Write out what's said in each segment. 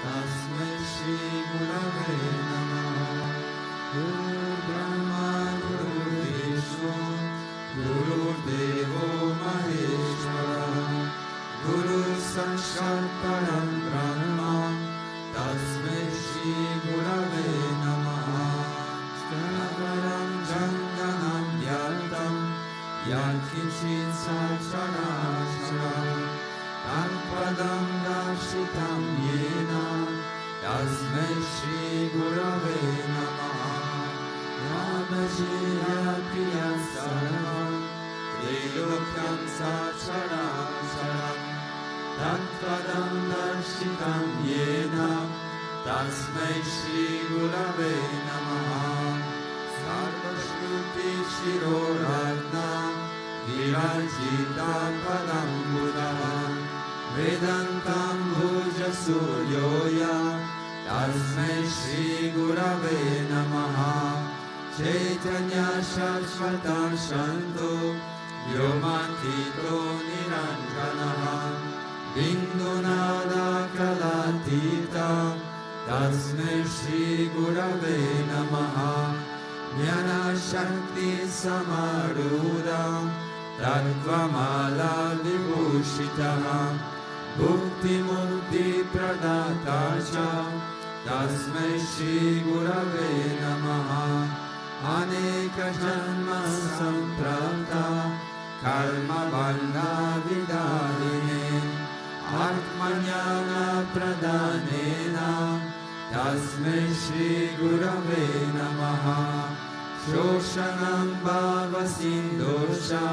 Tasmai Shri Gurave Namaha. Guru Brahma Guru Vishnu Guru Devo Maheshwara. Guru Sakshat Param Brahma Tasmai Shri Gurave Namaha. Stavaram Janganam Yatam Yakinchit Sacharasharam Tanpadam Darshitam Yena Tasmai Shri Gurave Namaha. Yamashya Priyam Sarvam Trilokam Sacharasharam Tanpadam Darshitam Yena Tasmai Shri Gurave Namaha. Sarvashruti Shiroratna Virajita Padam Buddha Vedantam Bhuja Suryoya Tasmai Shri Gurave Namaha. Chaitanya Shashvata Shanto Vyomantito Niranjanaha Bindunada Kalatita Tasmai Shri Gurave Namaha. Jnana Shakti Samaruda Tattvamala Vibhushitaha Bhukti Mukti Pradatacha Tasmai Shri Gurave Namaha. Aneka Janma Samprapta Karma Bandha Vidadine Atmanyana Pradanena Tasmai Shri Gurave Namaha. Shoshanam Bhava Sindosha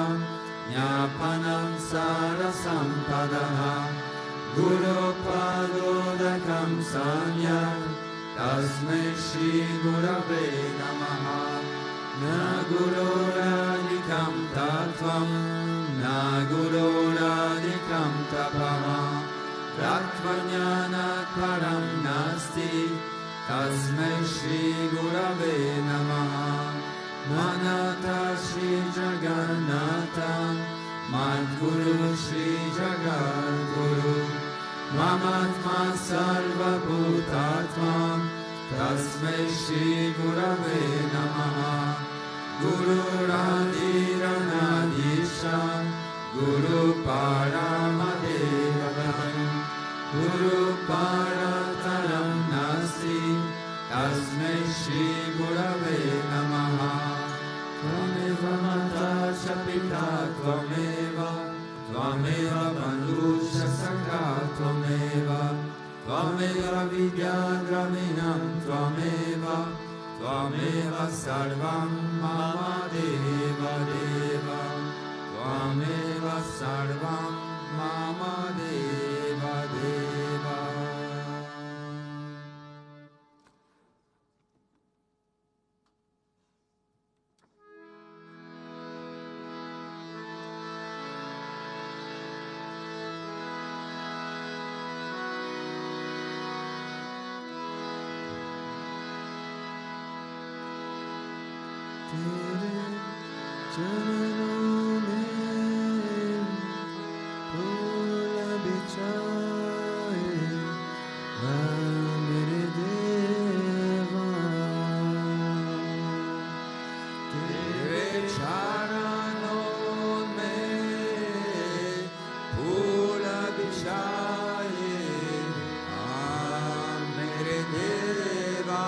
Jnapanam Sarasampadaha Guru Padodakam Samyak Tasmai Shri Gurave Namaha. Na Guru Radhikam Tattvam Na Guru Radhikam Tapaha Rattvajnana Param Nasti Tasmai Shri Gurave Namaha. Manata Shri Jagannatha Madguru Shri Jagadguru Mamatma Sarva Bhutatma Tasmai Shri Gurave Namaha. Guru Radhiranadisha Guru Paramadevadam Guru Parataram Nasti Tasmai Shri Gurave Namaha. Tvameva Mata Chapita Tvameva Tvameva Bandhusha Sakha Tvameva Tvameva Vidyadraminam Tvameva Tvameva Sarvam Mama Deva Deva Tvameva Sarvam Mama Deva Deva. Tere charanon mein phul bichaye mere deva. Tere charanon mein phul bichaye mere deva.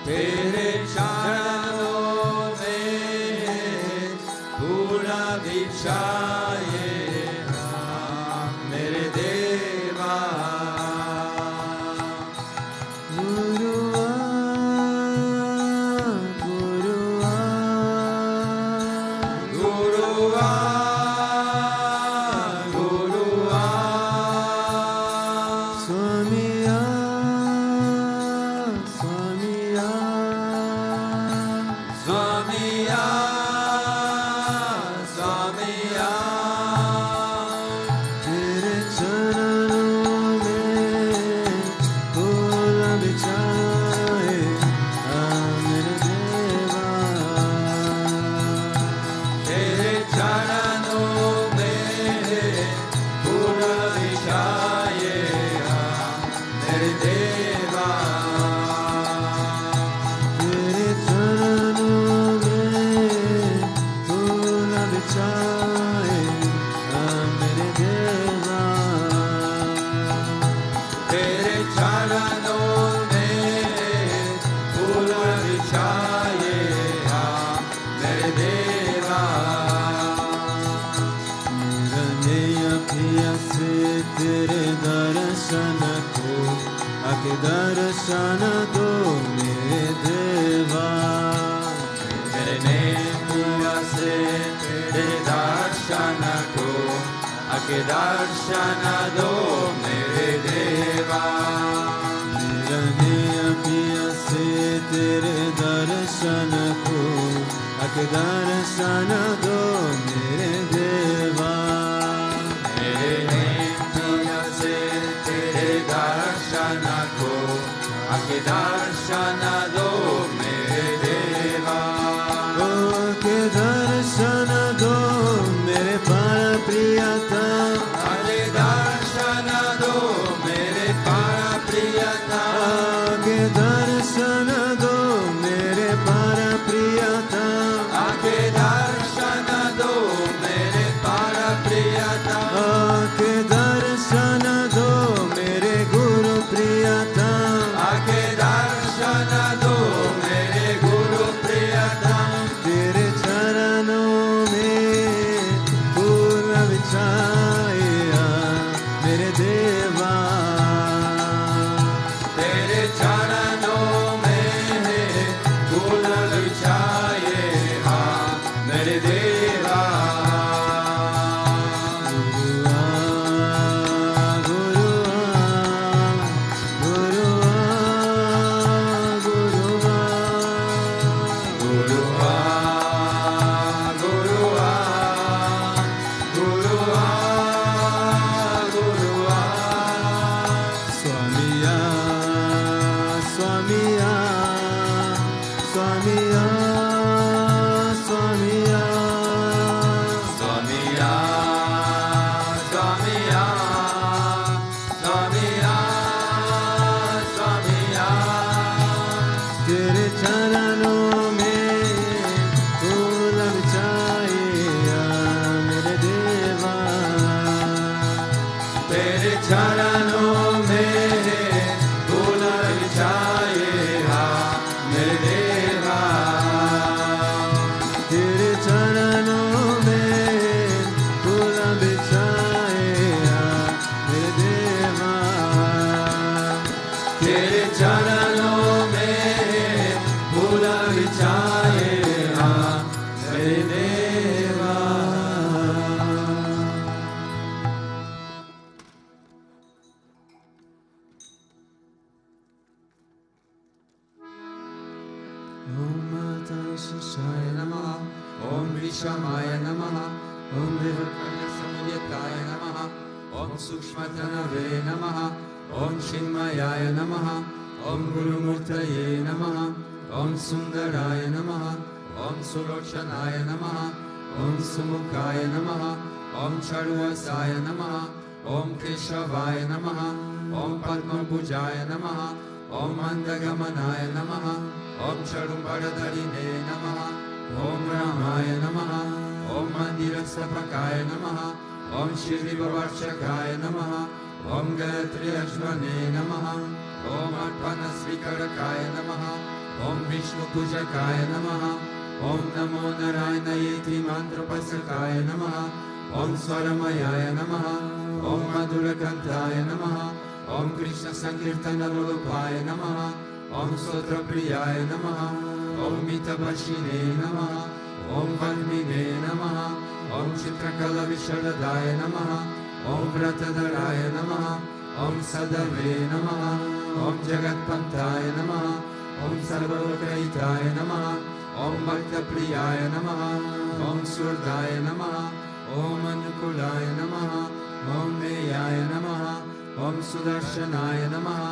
तेरे चरणों में पूरा बिछाए मेरे देवा। दर्शन दो मेरे देवा। मेरे पिया से तेरे दर्शन को आके दर्शन दो मेरे देवा। मेरे पिया से तेरे दर्शन को आके दर्शन दो मेरे देवा। मेरे पिया से तेरे दर्शन को आके दर्शन दो मेरे देवा। के दर्शन दो मेरे प्राण प्रियतम। आके दर्शन दो मेरे प्राण प्रियतम। के दर्शन दो मेरे प्राण प्रियतम। आके दर्शन दो मेरे प्राण प्रियतम। के दर्शन दो मेरे गुरु प्रियतम। आके दर्शन दो मेरे गुरु प्रियतम। तेरे चरणों में फूल बिछाया मेरे देवा। तेरे चरणों में फूल बिछाए मेरे देवा। सुंदराय नमः। ओम सुलोचनाय नमः। ओम सुमुखाय नमः। ओम चरुवसाय नमः। ओम केशवाय नमः। ओम पद्मभुजाय नमः। ओम मंदगमनाय नमः। ओम चरुम्बरधरिणे नमः। ओम रामाय नमः। ओम मंदिरस्थपकाय नमः। ओम शिविवर्षकाय नमः। ओम गायत्री अश्वने नमः। ओम अर्पणस्वीकरकाय नमः। ओम Vishnu Pujakaya Namaha, Om Namo Narayanayeti Mantrapasakaya Namaha, Om Swaramayaya Namaha, Om Madhurakantaya Namaha, Om Krishna Sankirtana Lulupaya Namaha, Om Sotra Priyaya Namaha, Om Mitapashine Namaha, Om Valmine Namaha, Om Chitrakala Visharadaya Namaha, Om Vratadaraya Namaha, Om Sadave Namaha, Om Jagatpantaya Namaha, Om Sarvalokaitaya Namaha, Om Bhakta Priyaya Namaha, Om Surdaya Namaha, Om Anukulaya Namaha, Om Neyaya Namaha, Om Sudarshanaya Namaha,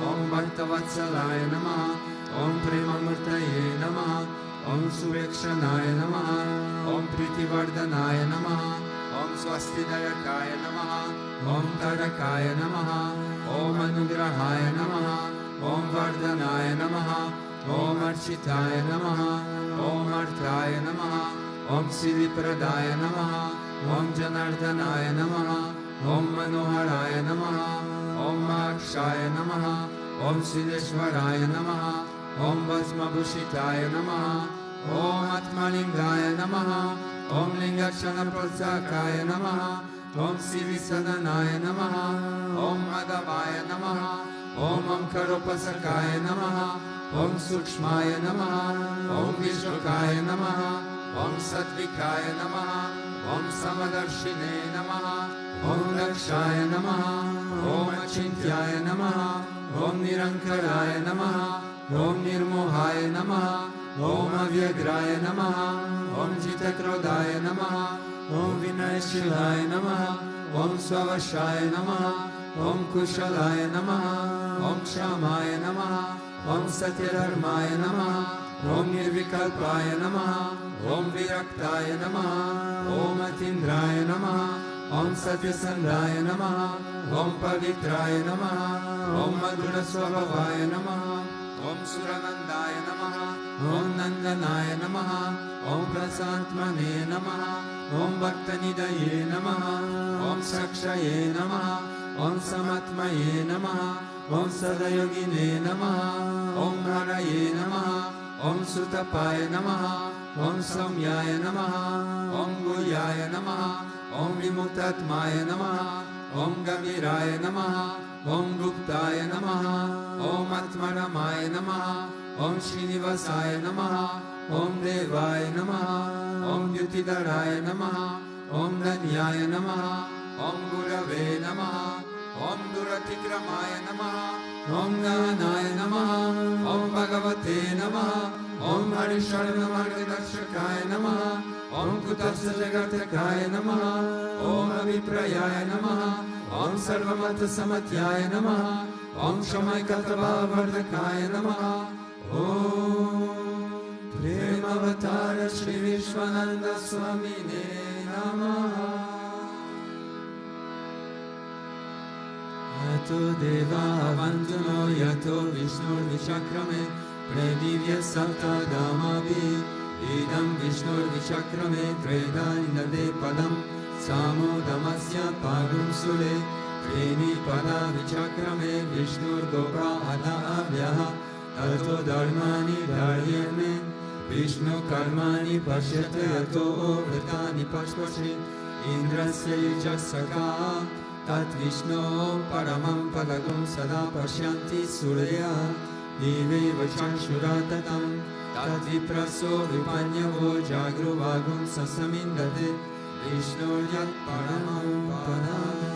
Om Bhaktavatsalaaya Namaha, Om Premamurtaye Namaha, Om Surekshanaya Namaha, Om Pritivardhanaya Namaha, Om Swastidayakaya Namaha, Om Tarakaya Namaha, Om Anugrahaya Namaha, Om Vardhanaya Namaha, Om Architaya Namaha, Om Arthaya Namaha, Om Siddhipradaya Namaha, Om Janardhanaya Namaha, Om Manoharaya Namaha, Om Akshaya Namaha, Om Siddheshwaraya Namaha, Om Vasmabhushitaya Namaha, Om Atmalingaya Namaha, Om Lingakshana Prasakaya Namaha, Om Sivisadanaya Namaha, Om Madhavaya Namaha, Om Amkaropasakaya Namaha, Om Sukshmaya Namaha, Om Vishwakaya Namaha, Om Satvikaya Namaha, Om Samadarshine Namaha, Om Lakshaya Namaha, Om Achintyaya Namaha, Om Nirankaraya Namaha, Om Nirmohaya Namaha, Om Avyagraya Namaha, Om Jitakrodaya Namaha, Om Vinayashilaya Namaha, Om Swavashaya Namaha, Om Kushalaya Namaha, Om Shamaya Namaha, Om Satyadharmaya Namaha, Om Nirvikalpaya Namaha, Om Viraktaya Namaha, Om Atindraya Namaha, Om Satyasandaya Namaha, Om Pavitraya Namaha, Om Madhura Swabhavaya Namaha, Om Suranandaya Namaha, Om Nandanaya Namaha, Om Prasantmane Namaha, Om Bhaktanidaye Namaha, Om Sakshaye Namaha, Om Samatmaye Namaha, Om Sadayogine Namaha, Om Haraye Namaha, Om Sutapaya Namaha, Om Samyaya Namaha, Om Guyaya Namaha, Om Vimuktatmaya Namaha, Om Gaviraya Namaha, Om Guptaya Namaha, Om Atmaramaya Namaha, Om Srinivasaya Namaha, Om Devaya Namaha, Om Yutidaraya Namaha, Om Danyaya Namaha, Om Gurave Namaha, Om Duratikramaya Namaha, Om Ganaya Namaha, Om Bhagavate Namaha, Om Harisharana Margadarshakaya Namaha, Om Kutasya Jagatakaya Namaha, Om Aviprayaya Namaha, Om Sarvamata Samatyaya Namaha, Om Shamaikatava Vardakaya Namaha, Om Premavatara Sri Vishwananda Swami Namaha. Yato Deva Avantuno Yato Vishnu Vishakrame Predivya Sapta Dhamabhi Idam Vishnu Vishakrame Treda Indade Padam Samo Damasya Pagum Sule Treni Pada Vichakrame Vishnu Gopra Ada Avyaha Tato Dharmani Dharyane Vishnu Karmani Pashyate Yato Vritani Pashpashi Indrasya Yujasaka Tat Vishnu Paramam Padagam Sada Pashyanti Surya Dive Vachanshuratatam Tat Vipraso Vipanyavo Jagru Vagum Sasamindate Vishnu Yat Paramam Padam.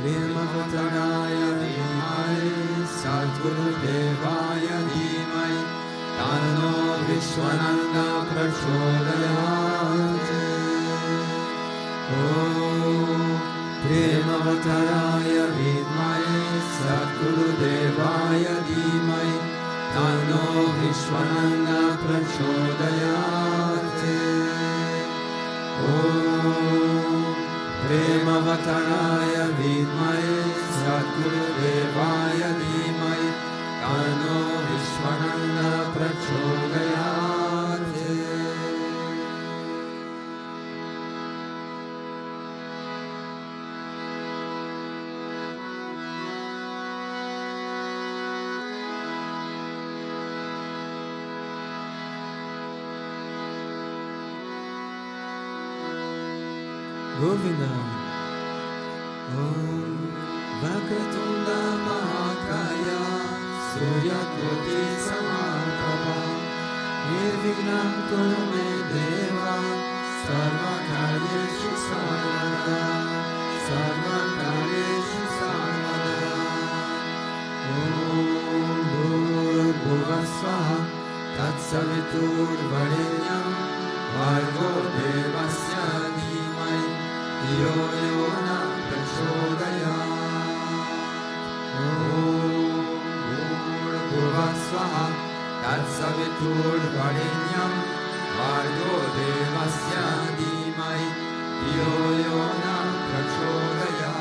Premavattaraya Dhimai Satguru Devaya Dhimai Tanno Vishwananda Prachodayate Premavattaraya vidmahe Satgurudevaya dhimai Tanno Vishwananda prachodayate. Om Premavattaraya vidmahe Satgurudevaya dhimai Tanno Vishwananda prachodayate. Govinda. Om Vakratunda Mahakaya Suryakoti Samarkava Nirvignam Kuru Me Deva Sarvakaryeshu Sarvada Sarvakaryeshu Sarvada. Om Bhurbhuvasvaha Tatsaviturvarenyam Bhargo Devasya Dhimai Yo Yona Prachodayat. Om Bhurbhuvasvaha Tatsaviturvarenyam Bhargo Devasya Dhimai Yo Yona Prachodayat.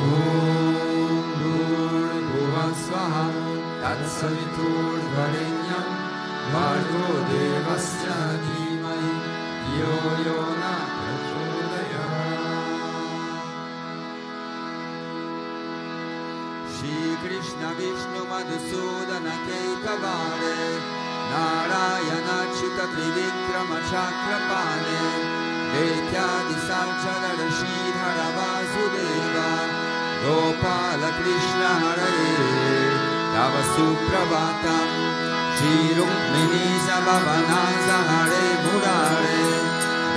Om Bhurbhuvasvaha Tatsaviturvarenyam Bhargo Devasya Dhimai Yo Yona Shri Krishna Vishnu Madhusudana Keitavare Narayana Chuta Trivikrama Chakrapane Detyadi Sarjadara Shridhara Vasudeva Gopala Krishna Hare Tava Suprabhatam Shri Rukmini Sabhavanaza Hare Murare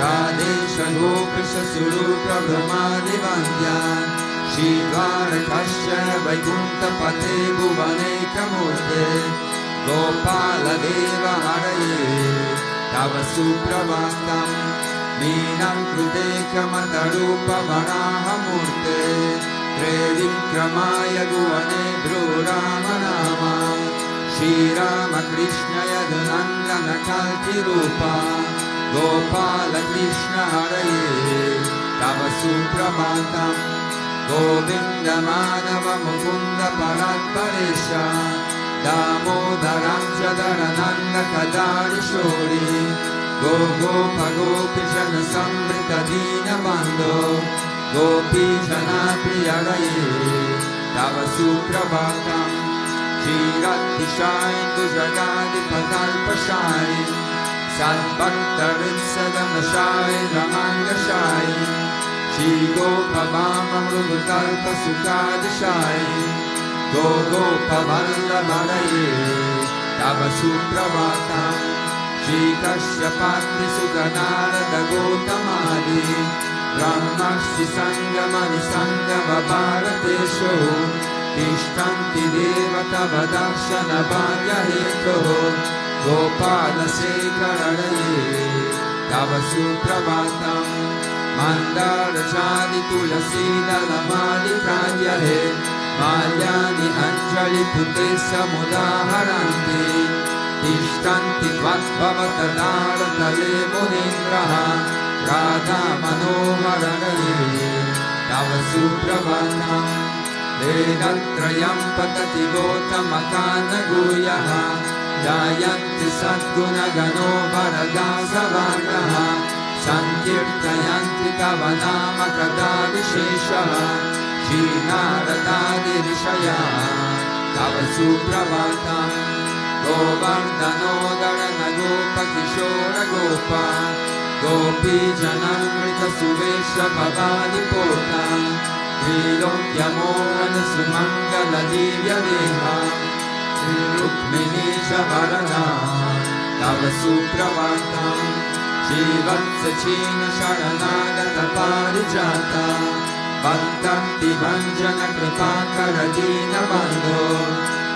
Radesha Gopesha Surupa Brahmadi Vandya Shri Dvarakasya Vaikuntha Pate Bhuvane Kamurte Gopala Deva Hare Tava Suprabhatam Meenam Krute Kamatarupa Varaha Murte Trevikramaya Guvane Brurama Nama Shri Rama Krishna Yadunandana Kalki Rupa Gopala Krishna Hare Tava Suprabhatam Govinda Madhava Mukunda Paratparesha Damodaram Jadarananda Kadari Shori Gopa Gopishana Samrita Dina Bando Gopi Jana Priyaraye Tava Suprabhatam Shirati Shain Dujagadi Patalpa Shain Sadbhaktarit Sadana Shain Ramanga Shain Shri Gopa Bama Mrugutalpa Sukadi Shain Gopa Vallabharaye Tava Suprabhatam Shri Kashyapatri Suganarada Gotamadi Brahmashi Sangamani Sangama Bharatesho Tishtanti Devata Vadarshana Bhagya Heto Gopala Sekaraye Tava Suprabhatam Mandara Chadi Tulasi Dalamali Kanyale Malyani Anjali Pute Samudaharanti Tishtanti Vatvavatadara Tale Munindraha Radha Manoharanaye Tava Suprabhatam Vedatrayam Patati Gotamakana Guyaha Jayanti Satguna Gano Varagasa Vargaha Sankirtayanti Tava Nama Kada Visheshaha Shri Naradadi Rishaya Tava Suprabhatam Govardhano Dharana Gopa Kishora Gopa Gopi Janamrita Suvesha Bhavani Pota Trilokya Mohana Sumangala Divya Deha Shri Rukmini Shavarana Tava Suprabhatam Shri Vatsachina Sharanagata Parijata Bhaktanti Vanjana Kripakara Dina Bandho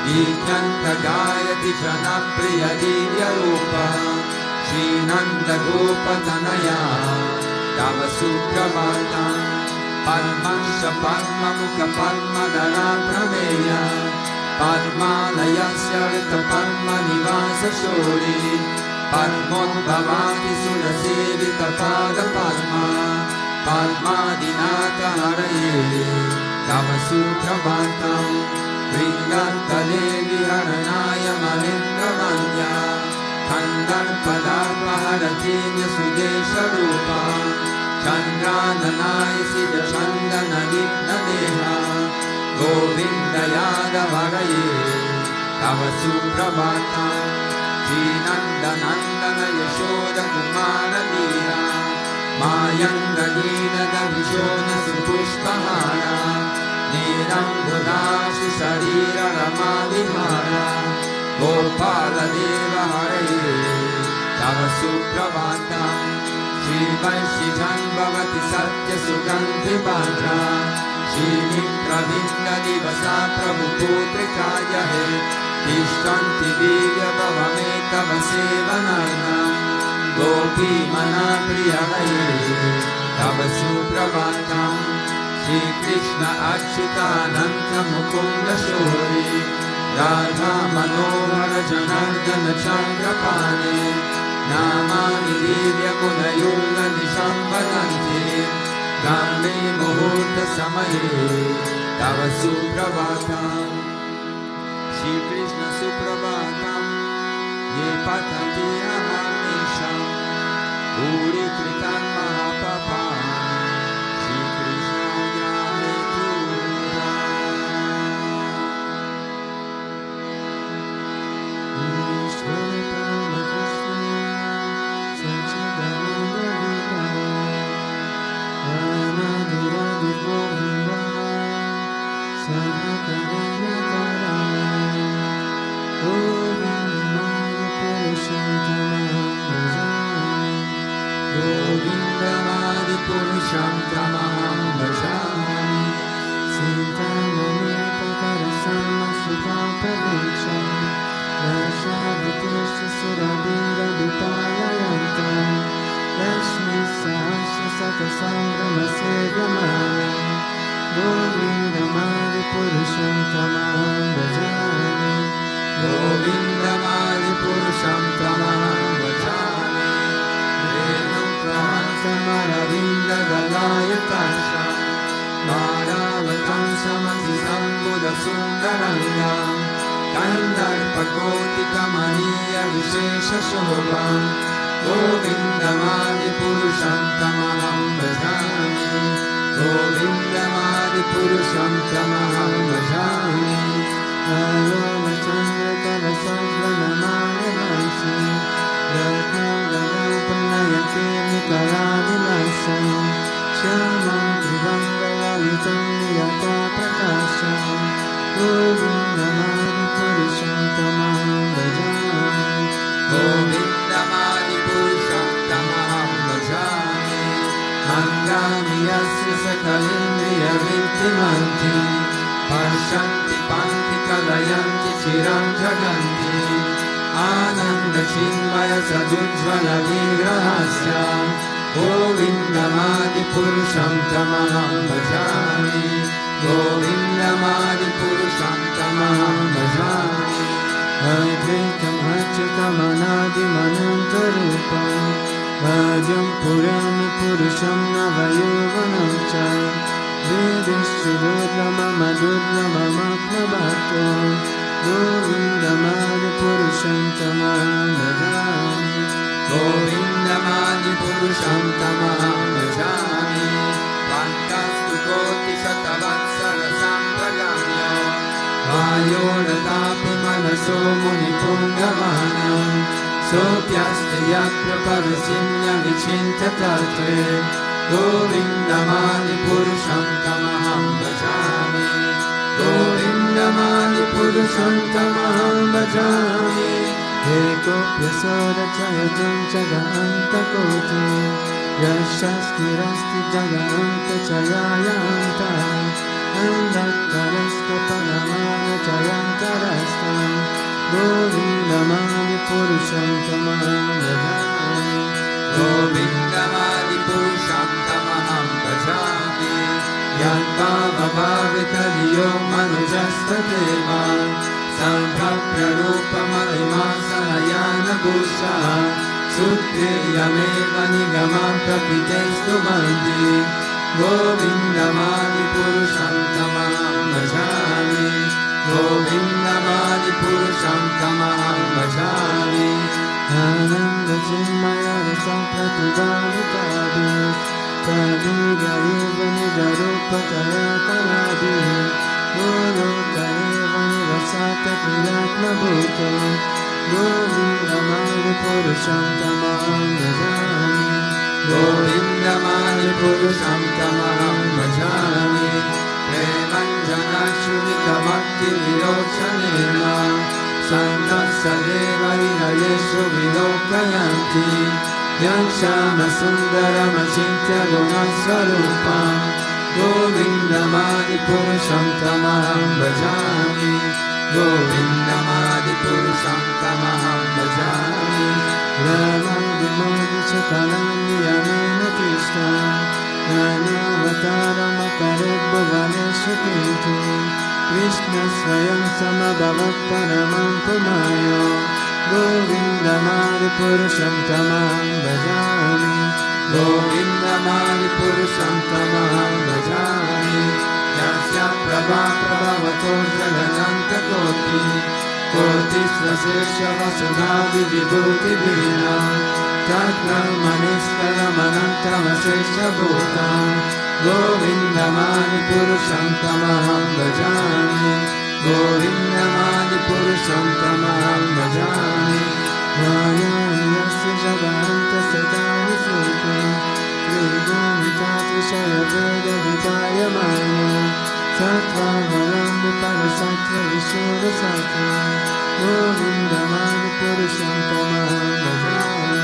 Dikyanta Gayati Janapriya Divya Rupa Shri Nanda Gopa Tanaya Tava Suprabhatam Padmasya Padmamukha Padmadara Prameya Padmalayasya Rita Padma Nivasa Shori Padmodbhavati Surasevita Pada Padma Padmadinata Haraye Tava Suprabhatam Vringatale Viharanaya Malindramanya Kandar Padarpa Haratinya Sudesha Rupa Chandrananaya Siddha Chandana Vigna Deha Govinda Yadavaraye Tava Suprabhatam Srinanda Nandana Yashoda Kumara Dira Mayanga Dina Davishona Supushpahara Nirambudashu Sharira Rama Vihara Gopala Deva Haraye Tava Suprabhatam Shri Vaishyan Bhavati Satya Sugandhi Bhadra Shri Mitravinda Divasa Prabhu Putrikaya He Tishtanti Vidya Bhavame Tava Sevanarnam Gopi Mana Priyalaye Tava Suprabhatam Shri Krishna Achyutananda Mukunda Shori Radha Manohara Janardana Chandrapane Namani Divya Gunayunga Nishambadanti Gambe Muhurta Samaye Tava Suprabhatam Shri Krishna Suprabhatam Ye Patati Ahamesham Uri Kritan Mahapapam Shri Krishna Jai Pura Swami Paramahamsa Satchidananda Viva Ananduradi Govinda Sabhakarana Parama Govinda Purushottamam Bhajami Govinda Madi Purusham Tamaham Bhajami Sintamamita Karasama Sukha Pradecha Darshan Surabira Dupalayanta Lakshmi Sahasra Satasambrama Sevyamani Govinda Madi Purusham Tamaham Bhajami Govinda Madi Purusham Tamaham Bhajami Venam Pramantamaravindra Galaya Tarsham Madhavatam Samasi Sambuddha Sundarangam Kandarpakoti Kamaniya Vishesha Shobham Govinda Madi Purusham Tamaham Bhajami Govinda Madi Purusham Tamaham Bhajami Aloma Chandra Kala Sajvanamaya Vansi Rakha Panayate Nikala Vilasam Shyamam Trivanga Lalitam Niyata Prakasham Govinda Madi Purusham Tamaham Bhajami Govinda Madi Purusham Tamaham Bhajami Angani Yasya Sakalindriya Vittimanti Parshanti Panti Kalayanti Chiram Jaganti Ananda Chinmaya Sadujvala Vigrahasya Govinda Madi Purusham Tamaham Bhajami Govinda Madi Purusham Tamaham Bhajami Advaitam Achyutam Anadim Anantarupam Vadyam Purana Purusham Navayovanam Cha Vedishchu Durlamam Adurlamam Atmabhato Govinda Madi Purusham Tamaham Bhajami Govinda Madi Purusham Tamaham Bhajami Pantastu Koti Shatavatsara Sampragamya Vayodatapi Manaso Muni Pungavanam Sopyaste Yakra Parasimya Vichinta Tatve Govinda Madi Purusham Tamaham Bhajami Govinda Madi Purusham Tamaham Bhajami Eko Pyasoda Chayatam Chaganta Koti Yashasti Rasti Jaganta Chayayanta Andakarasta Paramana Chayanta Rasta Govinda Madi Purusham Tamaham Bhajami Govinda Madi Purusham yo manujastadeva Sambhaprarupamalima sanayana bhusha Sutriyameva nigamam prakitestu bandi Govindamadi purusham tamaham bhajami Govindamadi purusham tamaham bhajami Ananda Chinmaya Rasa Pratibhavitadis Pradurya Eva Nijarupataya Taradis Goloka Eva Nirasata Priyatma Bhuto Govindamadi Purusham Tamaham Bhajami Govindamadi purusham tamaham bhajami Premanjana Shunika Bhakti Vilochanena Sankasadeva Hridayeshu Vilokayanti Yanshama Sundaram Achintya Gunasvarupam Govindamadi purusham tamaham bhajami Govindamadi purusham tamaham bhajami Rama Vimodi Chakalangi Amena Krishna Nanavataram Akarubhavaneshu Kintu Krishna Swayam Samabhavat Paramam Pumayo Govindamadi Purusham Tamaham Bhajami Govindamadi purusham tamaham bhajami Yasya prabha prabhavato jagananta koti Koti svasesha vasudhavi vibhuti vina Tatram maniskaram anantam vasesha bhutam Govindamadi purusham tamaham bhajami Govindamadi purusham tamaham bhajami Vayayasya Jaganta Sadani Surta Tribhumitat Vishaya Veda Vitayamaya Sattva Valambi Parasattva Vishura Sattva Govindamadi Purusham Tamaham Bhajami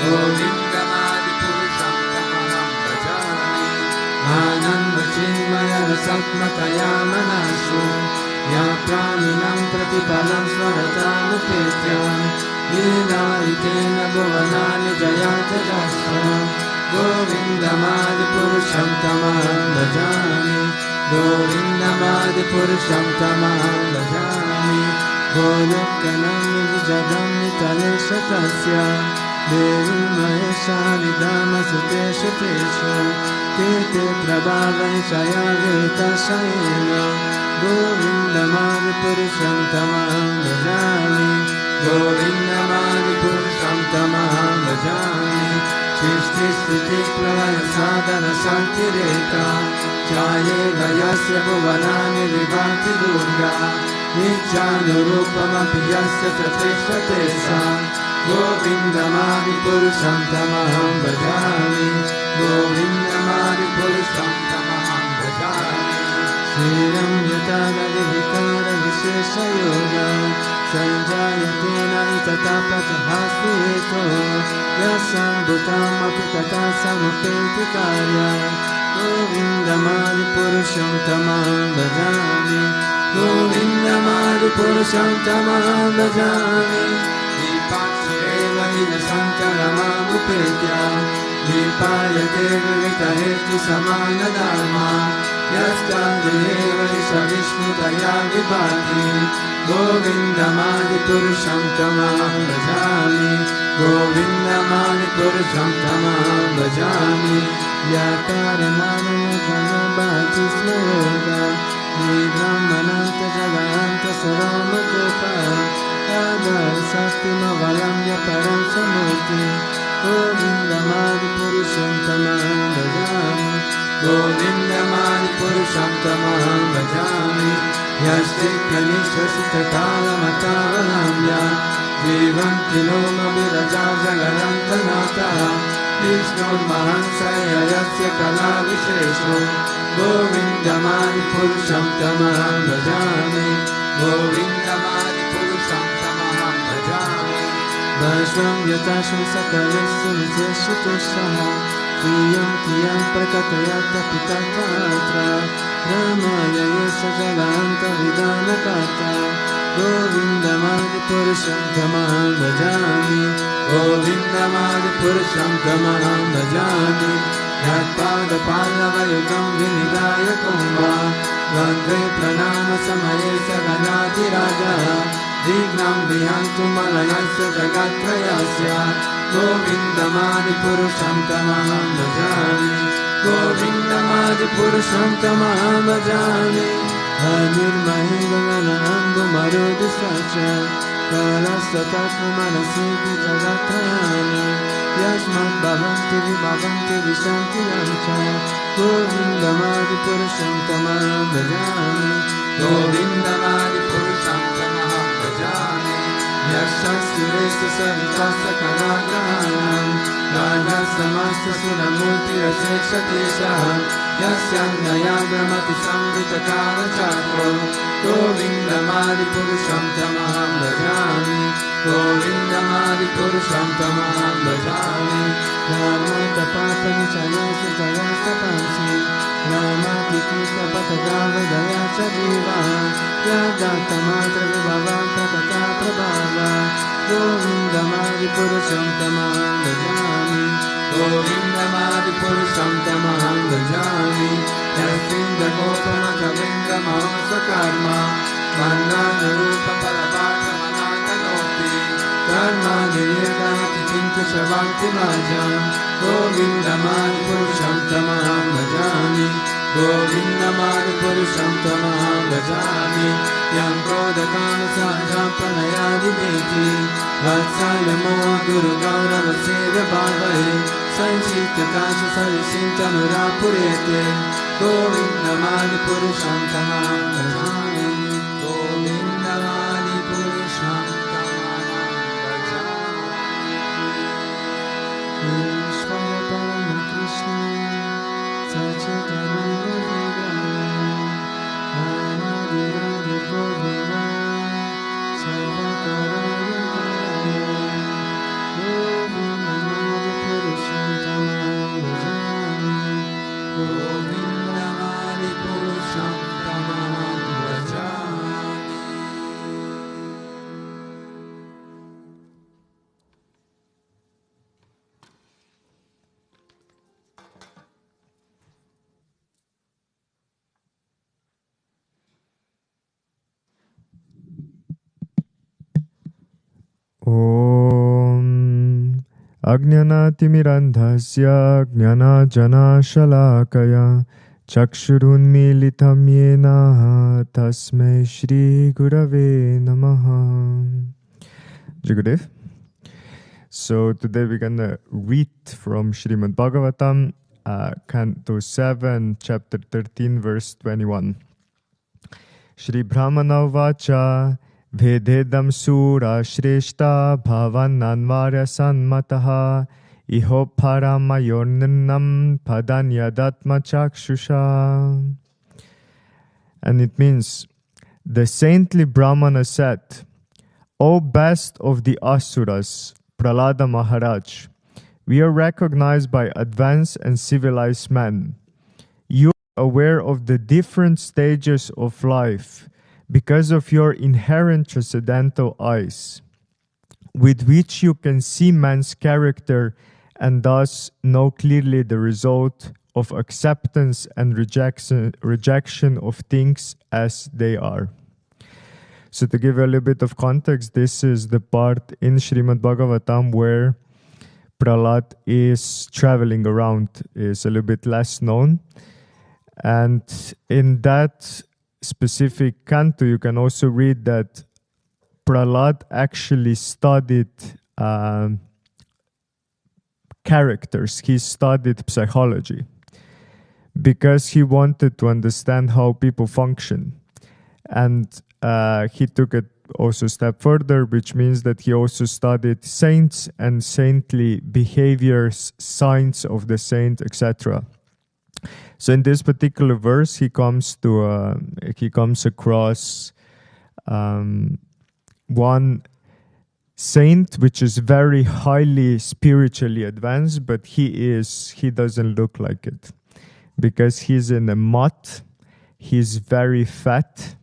Govindamadi purusham tamaham bhajami Ananda Chinmaya Rasatmakaya Manashu Ya Praninam Pratipalam Svaratamupetya Nidharitena Bhuvanani Jayata Jasram Govindamadi purusham tamaham bhajami Govindamadi purusham tamaham bhajami Golokkanam Vijadam Nitalesha Tasya Devi Mahesha Vidama Sutesha Tesha Tete Prabhavani Shaya Veta Shayena Govindamadi purusham tamaham bhajami Govindamadi purusham tamaham bhajami Shishti sthiti pralaya sadhana sankireta Chaye gayasya bhuvanani vibhakti durga Nityanurupamapi yasya tateshvate sa Govindamadi purusham tamaham bhajami Govindamadi purusham tamaham bhajami Shriram Yatana Vivikara Vishesha Yoga Sanjayatena Itata Pratahasvito Yasam Bhutam Apitata Samupeti Karya Govindamadi Purusham Tamaham Bhajami Govindamadi purusham tamaham bhajami Vipakshireva vinasankaramamupetya Vipayate vivitahetu samana dharma Yastandhireva vishavishmutaya vibhati Govindamadi purusham tamaham bhajami Govindamadi purusham tamaham bhajami Yakaranana Jana Bhati Smayoga Nidhamananta Jaganta Sarama Gopa Adar Saktima Valamya Param Samurti Govindamadi Purusham Tamaham Bhajami Govindamadi purusham tamaham bhajami Yasti kanishvasita kalamatavalamya Jivanti loma viraja jagarantanata Vishnur mahansaya yasya kala vishesho Govindamadi purusham tamaham bhajami Govindamadi purusham tamaham bhajami Vashvam Yatasham Sakalasya Niteshitoshaha Priyam Tiyam Prakatayata Pitatatra Ramaya Yasa Jaganta Vidana Karta Govindamadi Purusham Tamaham Bhajami Govindamadi purusham tamaham bhajami Yatpada Pallava Yugam Vinidaya Kumbha Gandhe pranama samaye saganati raja Dignam vihantu malayasya jagatrayasya Govindamadi purusham tamaham bhajami Govindamadi purusham tamaham bhajami Anirmahi gagananambu marudisracha Kalastatatra manasiti jagatrayani Yasmat bhavanti vishanti yancha Govindamadi purusham tamaham bhajami Govindamadi purusham tamaham bhajami Yashasturesa savitasa kanagrahanam Rajasamasta sunamurti raseshateshaham Yasyannayagramati samvita kala chakro Govindamadi purusham tamaham bhajami Govindamadi purusham tamaham bhajami Ramata papani chayasa chayasa pansi Ramati kita patagava dayasa jiva Yadata matra vibhava prakata prabhava Govindamadi purusham tamaham bhajami Govindamadi purusham tamaham bhajami Yasvinda gopamata vrinda mahasa karma Vandana rupa parabhata manatanoti Karma nirgati kintu shavanti majam Govindamadi purusham tamaham bhajami Govindamadi purusham tamaham bhajami Yam krodha kama sahajam pranayadi deti Vatsalya moha guru gaurava seva bhavahe Sanchita kasha sarishinta nurapurete Govindamadi purusham tamaham bhajami Govindamadi purusham tamaham bhajami Ishvara Parama Krishna Sachidananda Vigraha Anadiravi Govinda Sarvakaraya Karaya Govindamadi Purusham Tamaham Bhajami Govindamadi purusham tamaham bhajami Om Ajnanatimirandhasya Jnanajanashalakaya Chakshurunmilitam Yena Tasmai Shri Gurave Namaha. Jugadev. So today we're gonna read from Srimad Bhagavatam, Canto 7, Chapter 13, verse 21. Shri Brahmana Vacha Vededam Sura Shreshta Bhavananvarya Sanmataha Iho Paramayornam Padanyadatma Chakshusha. And it means, the saintly Brahmana said, O best of the Asuras, Prahlada Maharaj, we are recognized by advanced and civilized men. You are aware of the different stages of life because of your inherent transcendental eyes, with which you can see man's character and thus know clearly the result of acceptance and rejection of things as they are. So to give you a little bit of context, this is the part in Srimad Bhagavatam where Prahlad is traveling around, is a little bit less known. And in that specific canto, you can also read that Prahlad actually studied characters. He studied psychology because he wanted to understand how people function. And he took it also a step further, which means that he also studied saints and saintly behaviors, signs of the saint, etc. So in this particular verse, he comes across one saint which is very highly spiritually advanced, but he doesn't look like it because he's in a mud, he's very fat,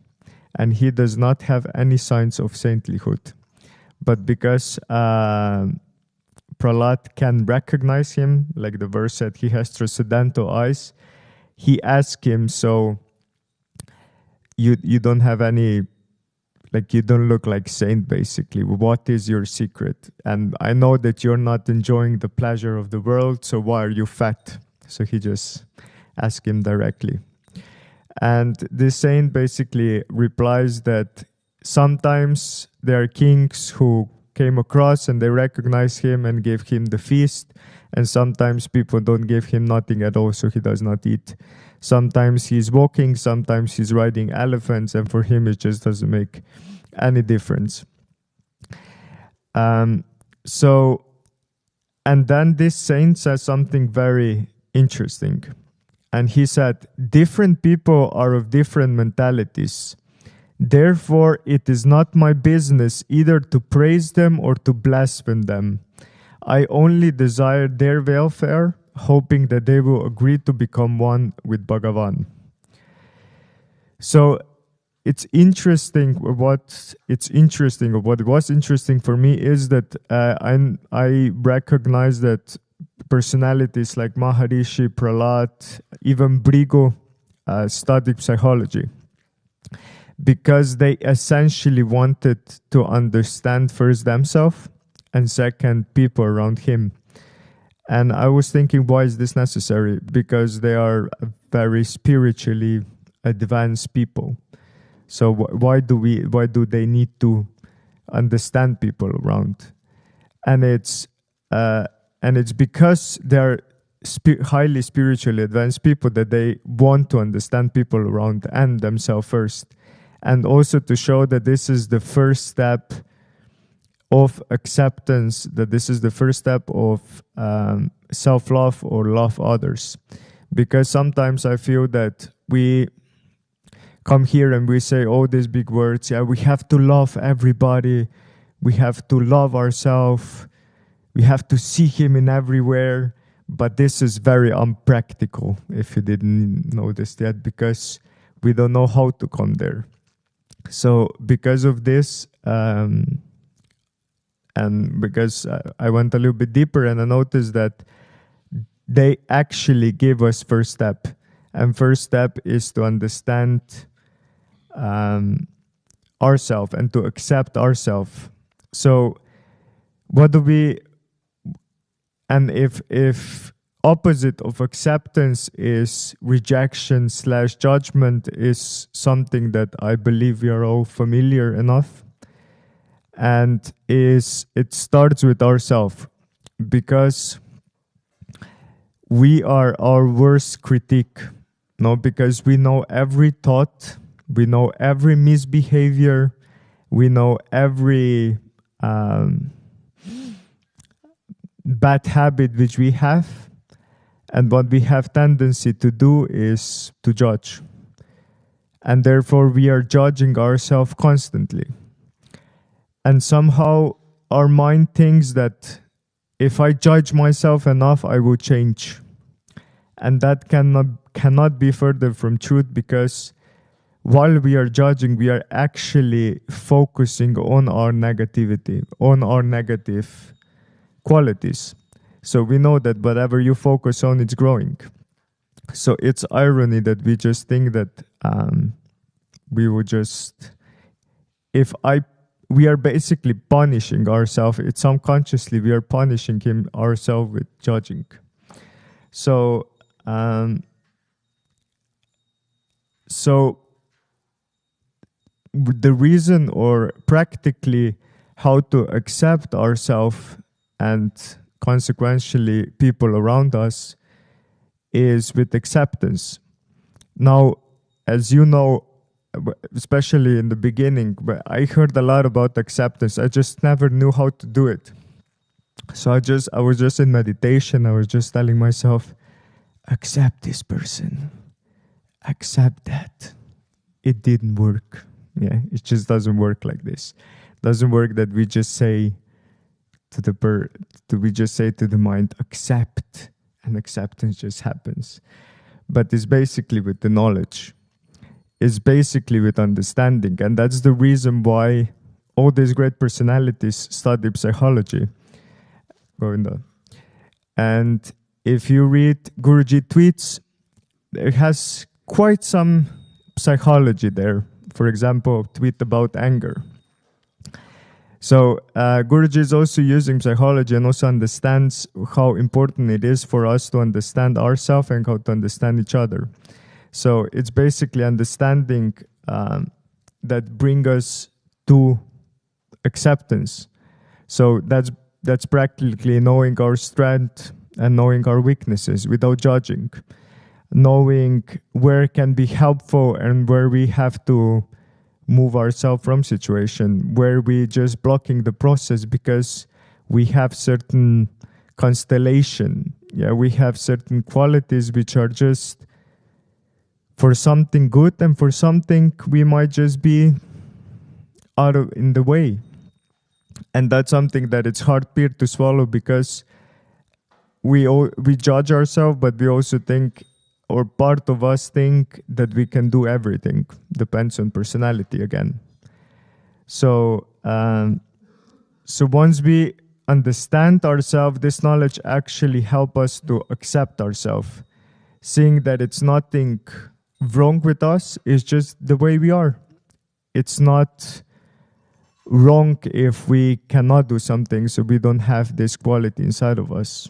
and he does not have any signs of saintlyhood. But because Prahlad can recognize him, like the verse said, he has transcendental eyes, he asked him, so you don't have any, like, you don't look like saint basically. What is your secret? And I know that you're not enjoying the pleasure of the world, so why are you fat? So he just asked him directly. And this saint basically replies that sometimes there are kings who came across and they recognize him and gave him the feast, and sometimes people don't give him nothing at all, so he does not eat. Sometimes he's walking, sometimes he's riding elephants, and for him it just doesn't make any difference. So, and then this saint says something very interesting. And he said, different people are of different mentalities. Therefore, it is not my business either to praise them or to blaspheme them. I only desire their welfare, hoping that they will agree to become one with Bhagavan. So it's interesting. What was interesting for me is that I recognize that personalities like Maharishi, Prahlad, even Brigo studied psychology, because they essentially wanted to understand first themselves and second people around him. And I was thinking, why is this necessary? Because they are very spiritually advanced people. So why do they need to understand people around? And it's because they're highly spiritually advanced people that they want to understand people around and themselves first. And also to show that this is the first step of acceptance, that this is the first step of self-love or love others. Because sometimes I feel that we come here and we say all these big words, yeah, we have to love everybody, we have to love ourselves, we have to see him in everywhere. But this is very unpractical, if you didn't notice yet, because we don't know how to come there. So because of this, and because I went a little bit deeper and I noticed that they actually gave us first step. And first step is to understand ourselves and to accept ourselves. So what do we, and if opposite of acceptance is rejection / judgment, is something that I believe we are all familiar enough. And it starts with ourselves, because we are our worst critic. No, because we know every thought, we know every misbehavior, we know every bad habit which we have, and what we have tendency to do is to judge. And therefore we are judging ourselves constantly. And somehow our mind thinks that if I judge myself enough, I will change. And that cannot be further from truth, because while we are judging, we are actually focusing on our negativity, on our negative qualities. So we know that whatever you focus on, it's growing. So it's irony that we just think that we would just, we are basically punishing ourselves. It's unconsciously we are punishing ourselves with judging. So the reason, or practically how to accept ourselves and consequentially people around us, is with acceptance. Now, as you know, especially in the beginning, I heard a lot about acceptance. I just never knew how to do it. So I was just in meditation. I was just telling myself, accept this person, accept that. It didn't work. Yeah, it just doesn't work like this. It doesn't work that we just say to the mind, accept, and acceptance just happens. But it's basically with the knowledge. It's basically with understanding. And that's the reason why all these great personalities study psychology. Govinda. And if you read Guruji tweets, there has quite some psychology there. For example, tweet about anger. So Guruji is also using psychology and also understands how important it is for us to understand ourselves and how to understand each other. So it's basically understanding that bring us to acceptance. So that's practically knowing our strength and knowing our weaknesses without judging, knowing where can be helpful and where we have to move ourselves from situation, where we just blocking the process because we have certain constellation. Yeah, we have certain qualities which are just for something good, and for something we might just be out of in the way. And that's something that it's hard peer to swallow, because we judge ourselves, but we also think, or part of us think, that we can do everything. Depends on personality again. So once we understand ourselves, this knowledge actually help us to accept ourselves, seeing that it's nothing wrong with us, it's just the way we are. It's not wrong if we cannot do something, so we don't have this quality inside of us.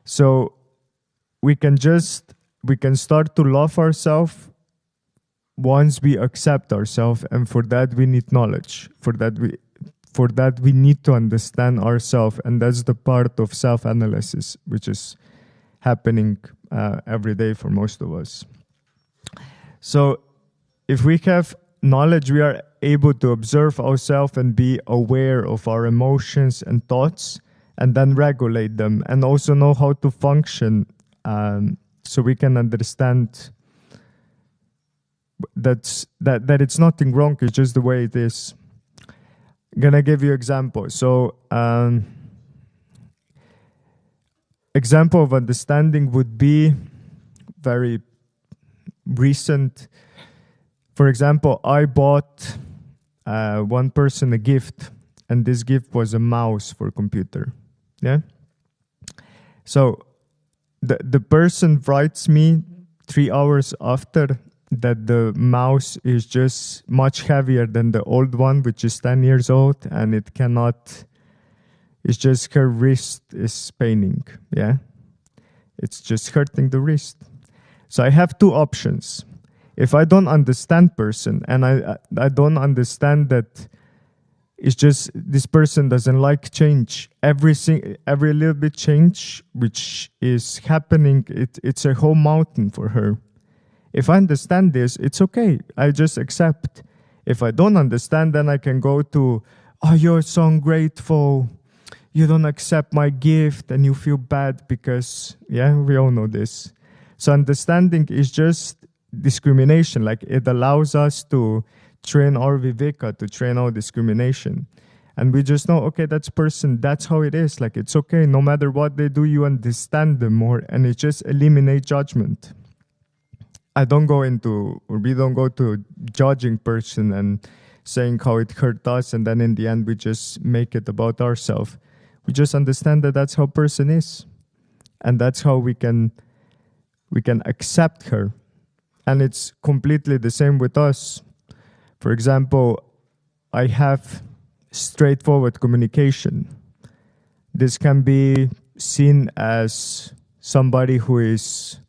So we can start to love ourselves once we accept ourselves, and for that we need knowledge. For that we need to understand ourselves, and that's the part of self-analysis which is happening every day for most of us. So if we have knowledge, we are able to observe ourselves and be aware of our emotions and thoughts, and then regulate them, and also know how to function, so we can understand that it's nothing wrong, it's just the way it is. I'm gonna give you example. So example of understanding would be very recent. For example, I bought one person a gift, and this gift was a mouse for computer. Yeah. So the person writes me 3 hours after that the mouse is just much heavier than the old one, which is 10 years old, and it cannot. It's just her wrist is paining. Yeah. It's just hurting the wrist. So I have two options. If I don't understand person, and I don't understand that it's just this person doesn't like change, every little bit change which is happening, it's a whole mountain for her. If I understand this, it's okay. I just accept. If I don't understand, then I can go to, oh, you're so ungrateful. You don't accept my gift, and you feel bad because, yeah, we all know this. So understanding is just discrimination. Like, it allows us to train our viveka, to train our discrimination. And we just know, okay, that's how it is. Like, it's okay. No matter what they do, you understand them more, and it just eliminates judgment. we don't go to judging person and saying how it hurt us, and then in the end we just make it about ourselves. We just understand that that's how person is, and that's how we can accept her. And it's completely the same with us. For example, I have straightforward communication. This can be seen as somebody who is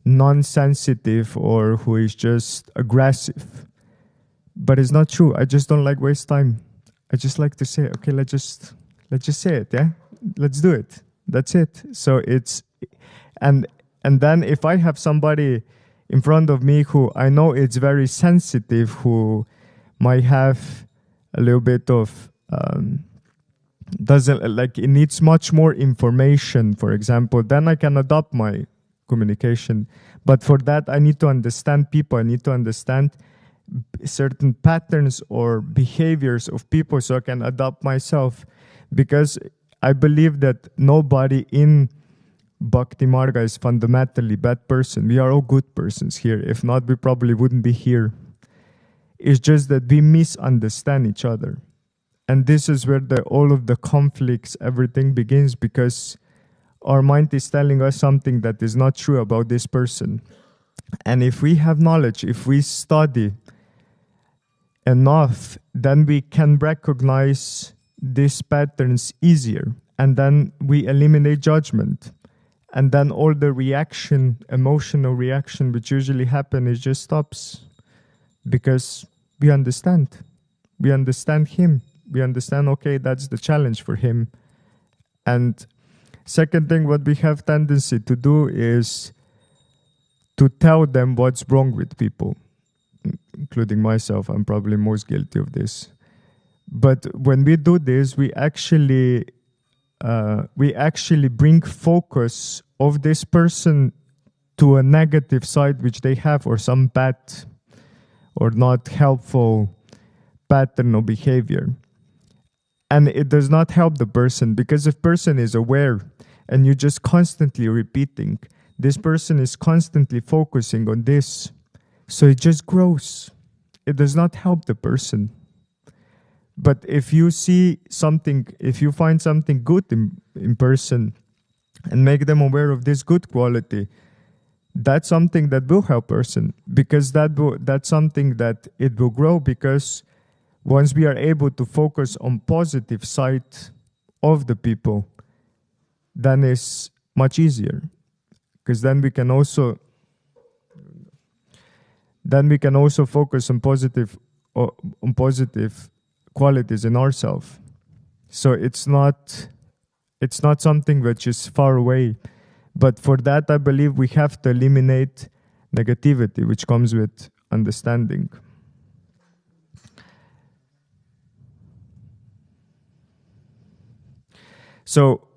non-sensitive or who is just aggressive. But it's not true. I just don't like waste time. I just like to say, okay, let's just say it, yeah? Let's do it. That's it. So it's, and then if I have somebody in front of me who I know it's very sensitive, who might have a little bit of, it needs much more information, for example, then I can adopt my communication. But for that, I need to understand people. I need to understand certain patterns or behaviors of people so I can adopt myself. Because I believe that nobody in Bhakti Marga is fundamentally bad person. We are all good persons here. If not, we probably wouldn't be here. It's just that we misunderstand each other. And this is where all of the conflicts, everything begins, because our mind is telling us something that is not true about this person. And if we have knowledge, if we study enough, then we can recognize these patterns easier. And then we eliminate judgment. And then all the reaction, emotional reaction, which usually happen, it just stops. Because we understand. We understand him. We understand, okay, that's the challenge for him. And second thing, what we have tendency to do is to tell them what's wrong with people, including myself. I'm probably most guilty of this. But when we do this, we actually bring focus of this person to a negative side which they have, or some bad or not helpful pattern or behavior. And it does not help the person, because if person is aware and you're just constantly repeating, this person is constantly focusing on this, so it just grows. It does not help the person. But if you see something, if you find something good in person and make them aware of this good quality, that's something that will help person, because that's something that it will grow, because once we are able to focus on positive side of the people, then it's much easier, because then we can also focus on positive qualities in ourselves. So it's not something which is far away. But for that, I believe we have to eliminate negativity, which comes with understanding. So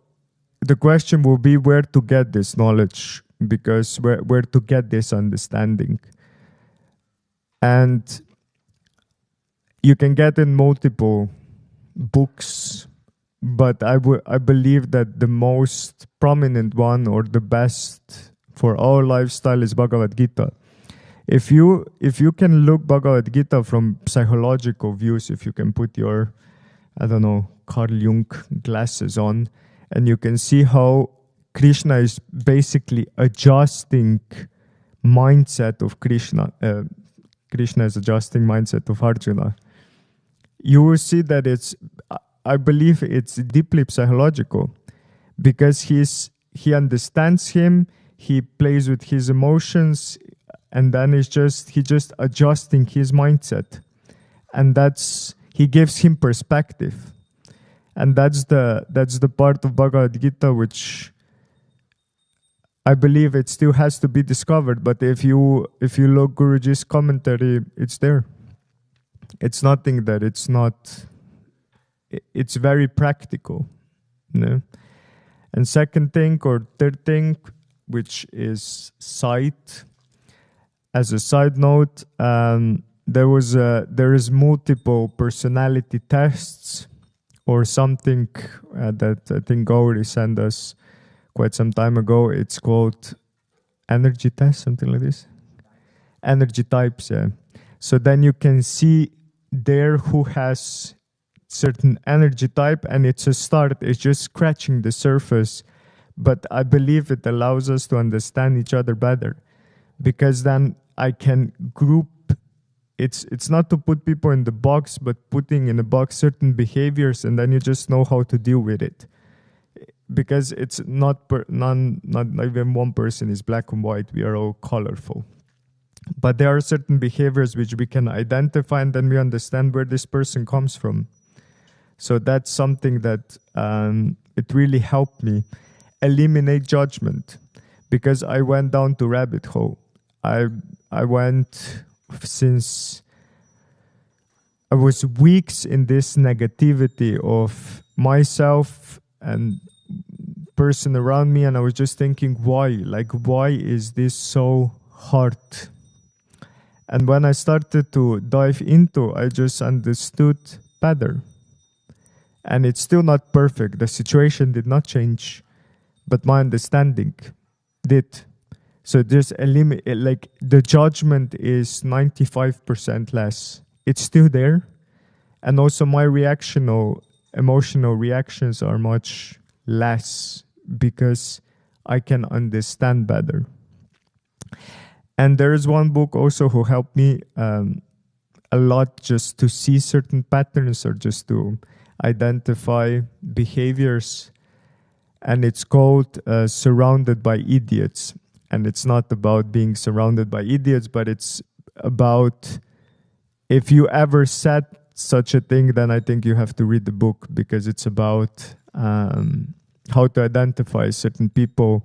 the question will be where to get this knowledge, because where to get this understanding. And you can get in multiple books, but I believe that the most prominent one, or the best for our lifestyle, is Bhagavad Gita. If you can look Bhagavad Gita from psychological views, if you can put your, I don't know, Carl Jung glasses on, and you can see how Krishna is basically adjusting mindset of Krishna. Krishna is adjusting mindset of Arjuna. You will see that I believe it's deeply psychological, because he understands him, he plays with his emotions, and then he just adjusting his mindset, and he gives him perspective. And that's the part of Bhagavad Gita which I believe it still has to be discovered. But if you look Guruji's commentary, it's there. It's nothing that it's not. It's very practical, you know? And second thing or third thing, which is sight. As a side note, there is multiple personality tests, or something that I think Gauri sent us quite some time ago. It's called energy test, something like this. Energy types, yeah. So then you can see there who has certain energy type, and it's a start. It's just scratching the surface. But I believe it allows us to understand each other better, because then I can group. It's not to put people in the box, but putting in a box certain behaviors, and then you just know how to deal with it. Because it's not even one person is black and white. We are all colorful. But there are certain behaviors which we can identify, and then we understand where this person comes from. So that's something that it really helped me eliminate judgment, because I went down to rabbit hole. I went since I was weeks in this negativity of myself and person around me, and I was just thinking, why is this so hard? And when I started to dive into, I just understood better. And it's still not perfect. The situation did not change, but my understanding did. So just the judgment is 95% less. It's still there. And also my emotional reactions are much less, because I can understand better. And there is one book also who helped me a lot just to see certain patterns or just to identify behaviors. And it's called Surrounded by Idiots. And it's not about being surrounded by idiots, but it's about, if you ever said such a thing, then I think you have to read the book, because it's about how to identify certain people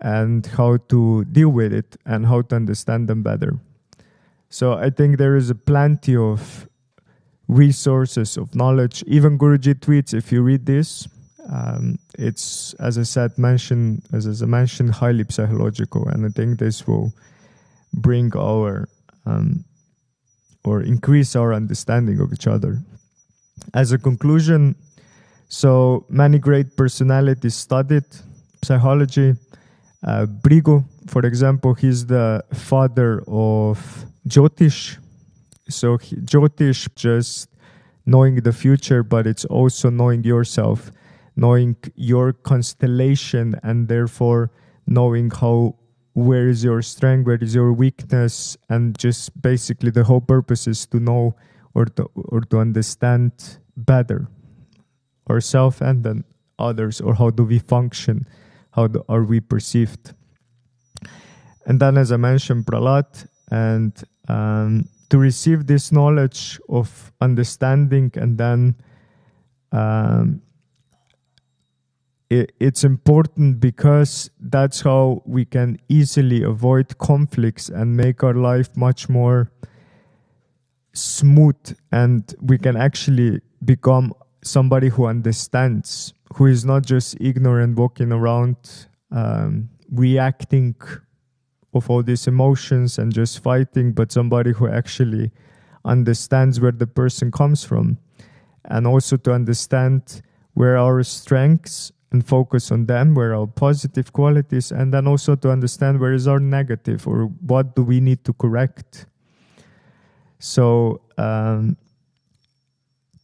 and how to deal with it and how to understand them better. So I think there is a plenty of resources of knowledge. Even Guruji tweets, if you read this, it's, as I said, mentioned, highly psychological, and I think this will bring our or increase our understanding of each other. As a conclusion, so many great personalities studied psychology. Brigu, for example, he's the father of Jyotish. So Jyotish, just knowing the future, but it's also knowing yourself, knowing your constellation, and therefore knowing where is your strength, where is your weakness, and just basically the whole purpose is to know or to understand better ourselves and then others, or how do we function, are we perceived. And then, as I mentioned, Prahlad, and to receive this knowledge of understanding, and then it's important because that's how we can easily avoid conflicts and make our life much more smooth, and we can actually become somebody who understands, who is not just ignorant, walking around reacting of all these emotions and just fighting, but somebody who actually understands where the person comes from, and also to understand where our strengths and focus on them, where our positive qualities, and then also to understand where is our negative, or what do we need to correct. So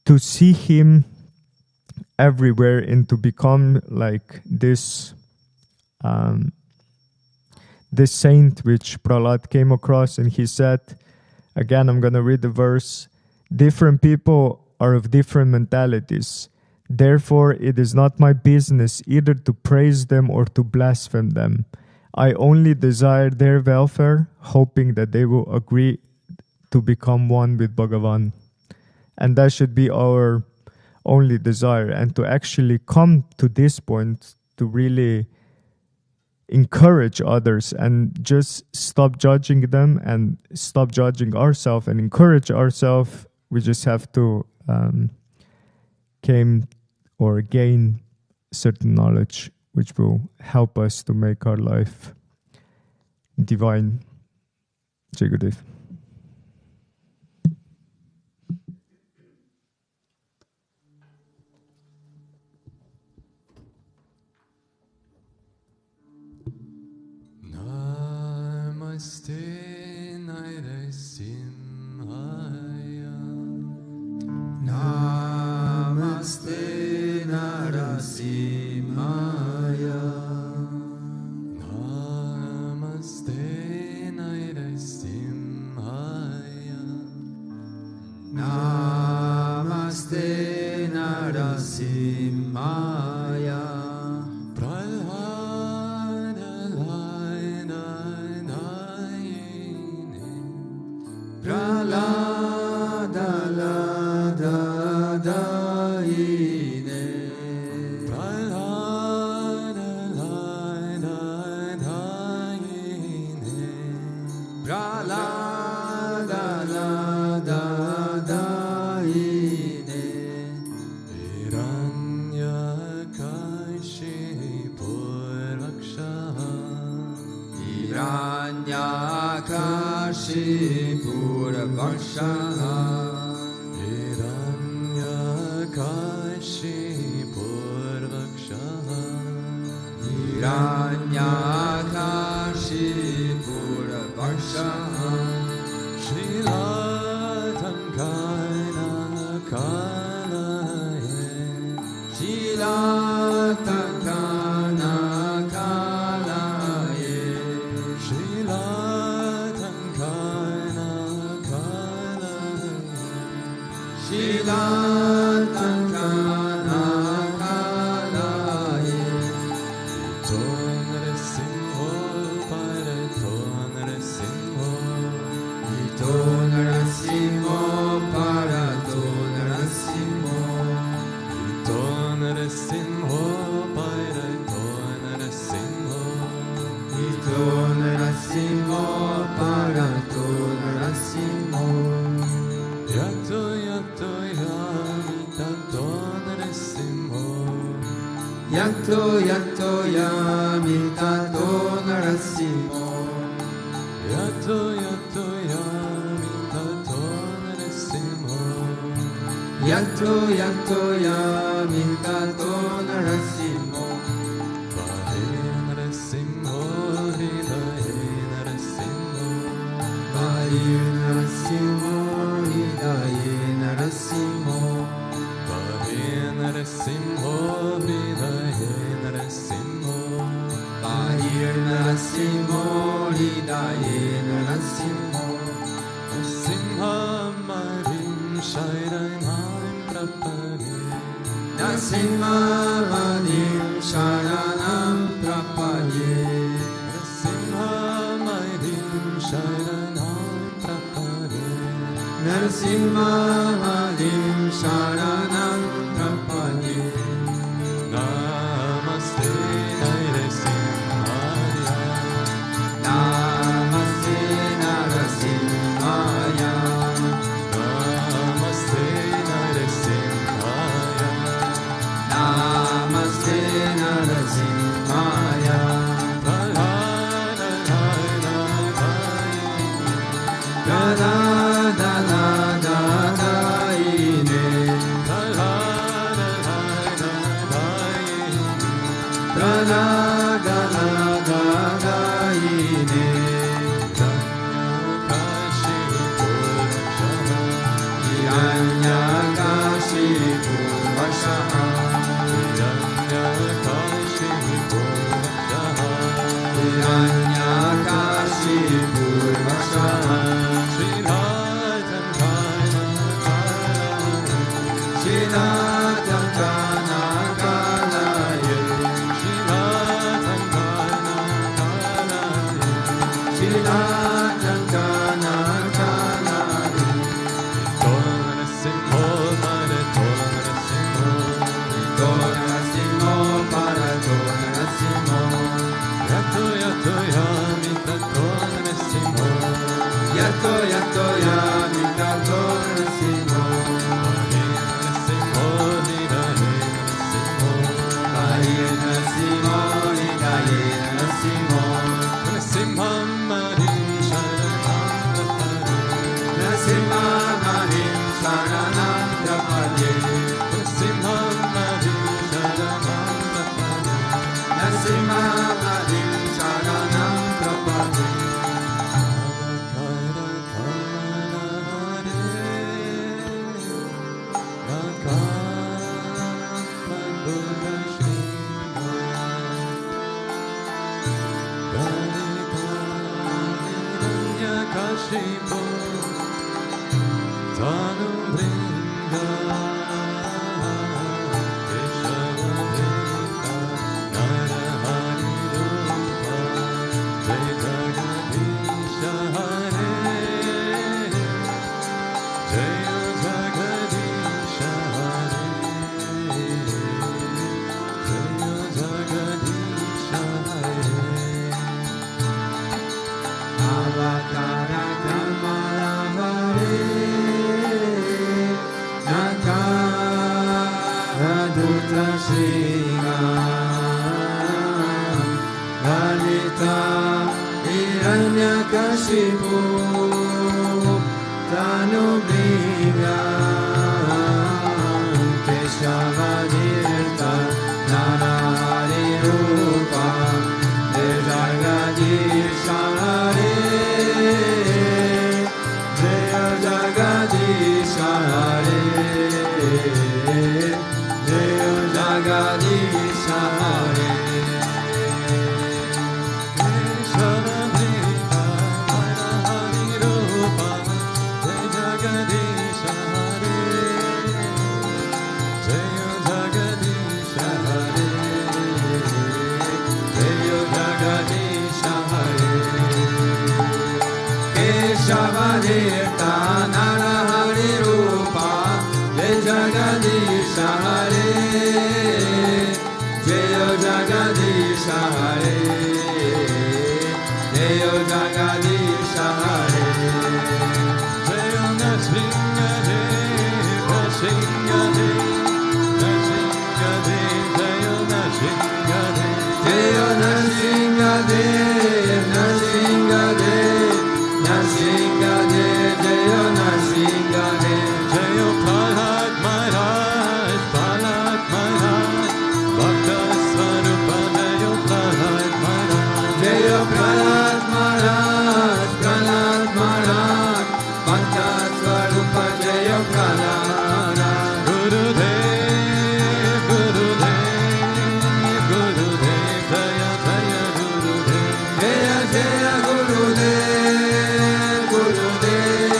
to see him everywhere and to become like this this saint which Prahlad came across, and he said, again, I'm going to read the verse, different people are of different mentalities. Therefore, it is not my business either to praise them or to blaspheme them. I only desire their welfare, hoping that they will agree to become one with Bhagavan. And that should be our only desire. And to actually come to this point, to really encourage others and just stop judging them and stop judging ourselves and encourage ourselves, we just have to gain certain knowledge which will help us to make our life divine. Jai Gurudev. Namaste Narasimhaya. Namaste Narasimhaya. Namaste Narasimhaya. Namaste Narasimhaya. Shila Yato yato yami tato narasimho. Yato yato yami tato narasimho. Vahe narasimho hridaye narasimho. Vahe narasimho hridaye narasimho. Vahe narasimho hridaye narasimho. Vahe narasimho hridaye narasimho. Narasimham Marim Sharanam Prapare. Narasimham Marim Sharanam Prapare. Narasimham Marim Sharanam Prapare. Narasimham Marim Sharanam Prapare. Namaste Narasimhaya. Namaste Narasimhaya. Namaste Narasimhaya. Namaste Narasimhaya. Da da da da da da ine. Da da da da da da ine. Hiranyakashipu Vakshaha. Hiranyakashipu Vakshaha. Shinatam Kana Kalaye. Shinatam Kana Kalaye. Narasimho para Narasimho. Yato yato yami tato Narasimho. Yato yato yami tato Narasimho. Vahe Narasimho hridaye Narasimho. Narasimham Marim Sharanam Prapare. Narasimham Marim Sharanam Prapare. Narasimham Marim Sharanam Prapare. Narasimham Marim Sharanam Prapare. Avakara Kamala Hare Nakaraduta Shriga Lalita Hiranyakashipu Tanubringa Keshavadhirta Narahari Rupa Jagadisha Hare Jaya Jagadisha Hare Jaya Jagadisha Hare Keshavadhita Narahari Rupa Jaya Jagadisha Hare Jaya Jagadisha Hare Jaya Jagadisha Hare Keshavadhita Narahari Rupa Jaya Jagadisha Hare Jaya Jagadisha Hare Jaya Jagadisha Hare Jaya Narasimha Narasimha Jaya Narasimha Narasimha Gurudev, Gurudev,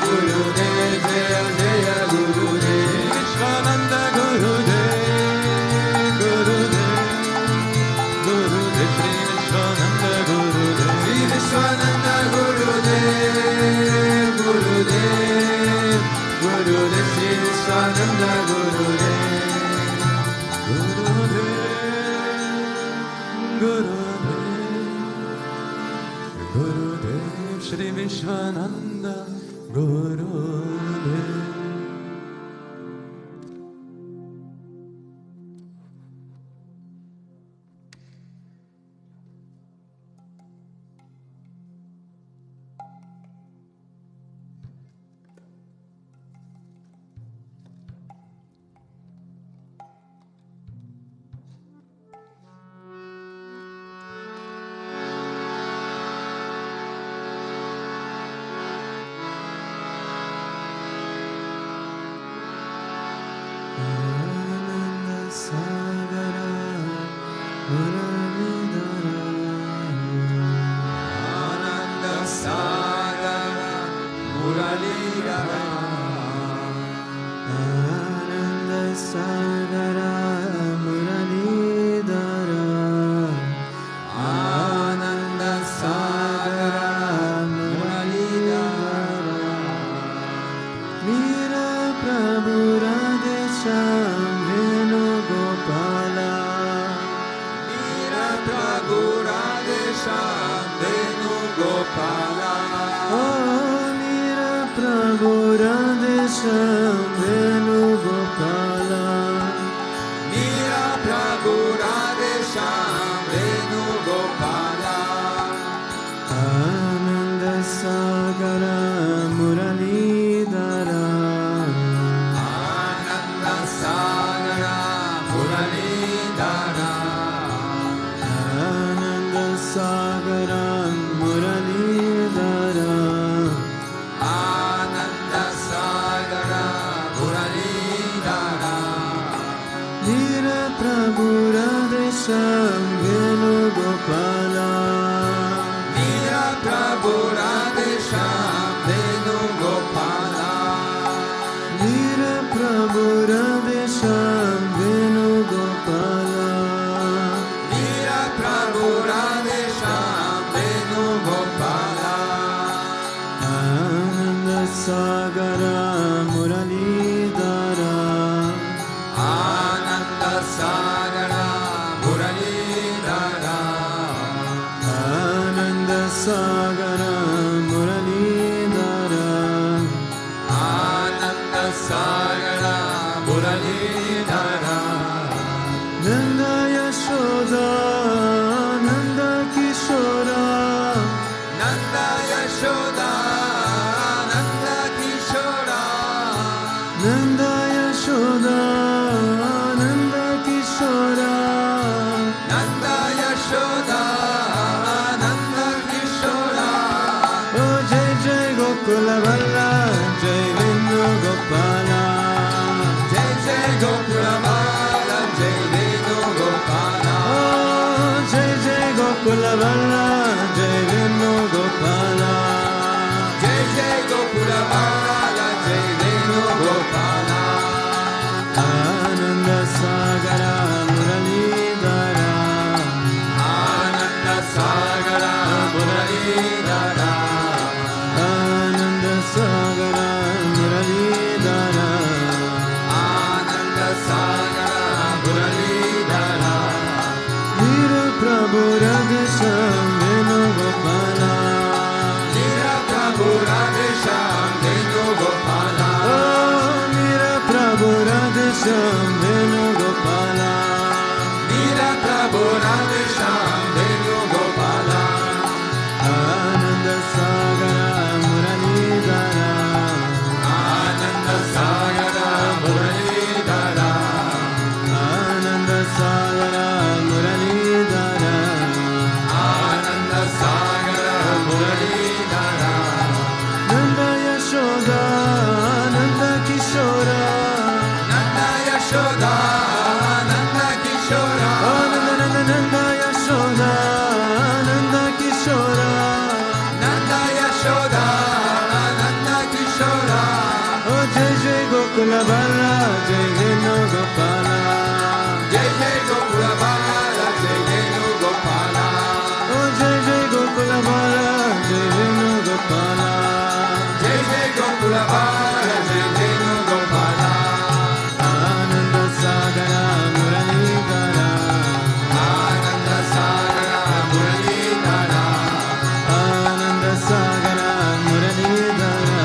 Gurudev, Jaya Jaya Gurudev. Vishwananda Gurudev, Gurudev, Gurudev, Shri Vishwananda Gurudev. Shri Vishwananda Gurudev, Gurudev, Gurudev, Shri Vishwananda Gurudev. Gurudev, Gurudev, Shri Vishwananda Gurudev. Nanda Gokula Bala, Jai Venu Gopala. Jai Jai Gokula Bala, Jai Venu Gopala. Oh Jai Jai Gokula Bala, Jai Venu Gopala. Jai Jai Gokula Bala, Jai Venu Gopala. Ananda Sagara Muralidhara. Ananda Sagara Muralidhara. Ananda Sagara Muralidhara.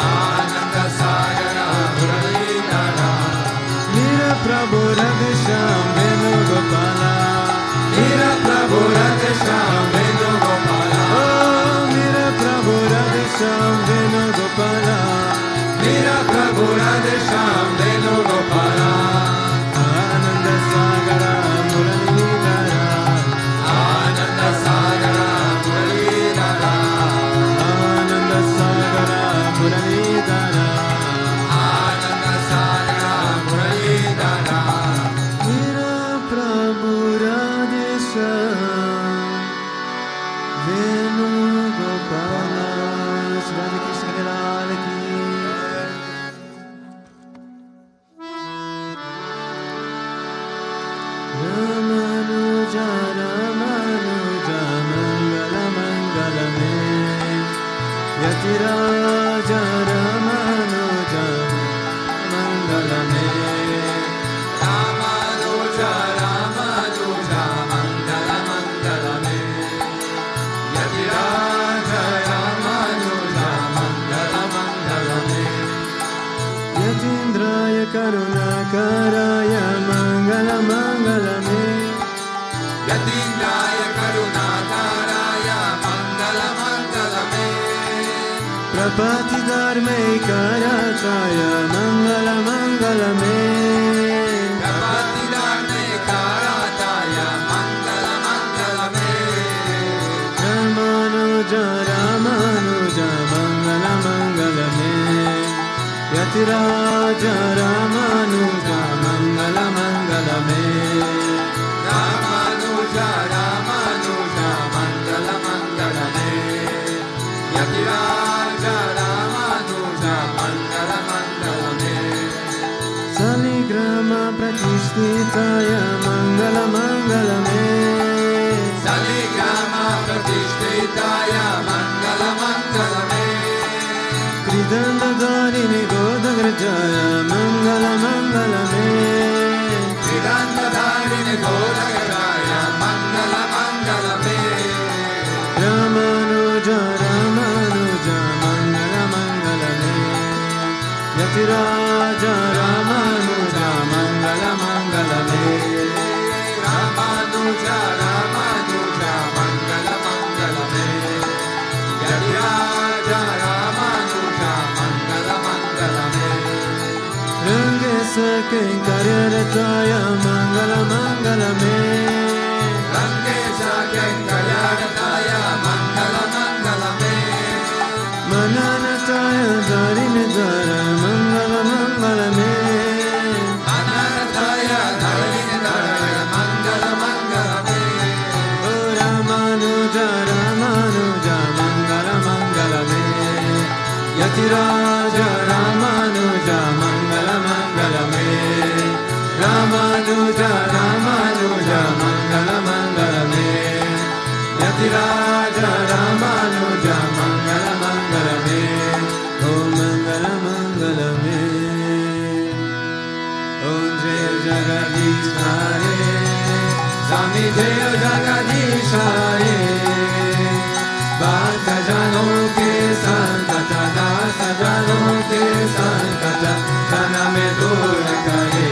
Ananda Sagara Muralidhara. Mira Prabhu Radhe Shyam Venu Gopala. Mira Prabhu Radhe Shyam Venu Gopala. Oh Mira Prabhu Radhe Shyam Venu Gopala. Mira Prabhu Radhe Shyam Venu Gopala. Ananda Sagara Muralidhara. Ananda Sagara Muralidhara. Ananda Sagara Muralidhara. Ananda Sagara Muralidhara. Mira Prabhu Radhe Shyam Venu Gopala. Shri Radhe Krishna Lal ki. Ramanuja Ramanuja Mangala Mangala Me Yatiraja Ramanuja Mangala Me Ramanuja Ramanuja Mangala Mangala Me Yatiraja Ramanuja Mangala Mangala Me Yatindraya Karunakaraya Mangala Mangala Me Yatindraya Karunakaraya Mangala Mangala Me Prapati Dharme Karataya Mangala Mangala Me Prapati Dharme Karataya Mangala Mangala Me Ramanuja Ramanuja Mangala Mangala Me Yatiraja Ramanuja Mangala Mangala Me Ramanuja Ramanuja Mangala Mangala Me Yatiraja Ramanuja Mangala Mangala Me Saligrama Pratishtitaya Mangala Mangala Me Saligrama Pratishtitaya Mangala Mangala Me Kridandadharini Godagrajaya Mangala Mangala Me Kridandadharini Godagrajaya Mangala Mangala Me Ramanuja Ramanuja Mangala Mangala Me Yatiraja Ramanuja Mangala Mangala Me Ramanuja Ramanuja Mangala Mangala Me Yatiraja Ramanuja Mangala Mangala Me Rangesa Kenkaryarataya Mangala Mangala Me Rangesa Kenkaryarataya Mangala Mangala Me Mananataya Dharinidhara Mangala Mangala Me Mananataya Dharinidhara Mangala Mangala Me O Ramanuja Ramanuja Mangala Mangala Me Yatiraja Ramanuja Mangala Mangala Me Ramanuja Ramanuja Mangala Mangala Me Yatiraja Ramanuja Mangala Mangala Me Om Mangala Mangala Me Om Jaya Jagadish Hare Swami Jaya Jagadish Hare Bhakta Jano ke Sankata Dasa Jano ke Sankata Jana me dur kare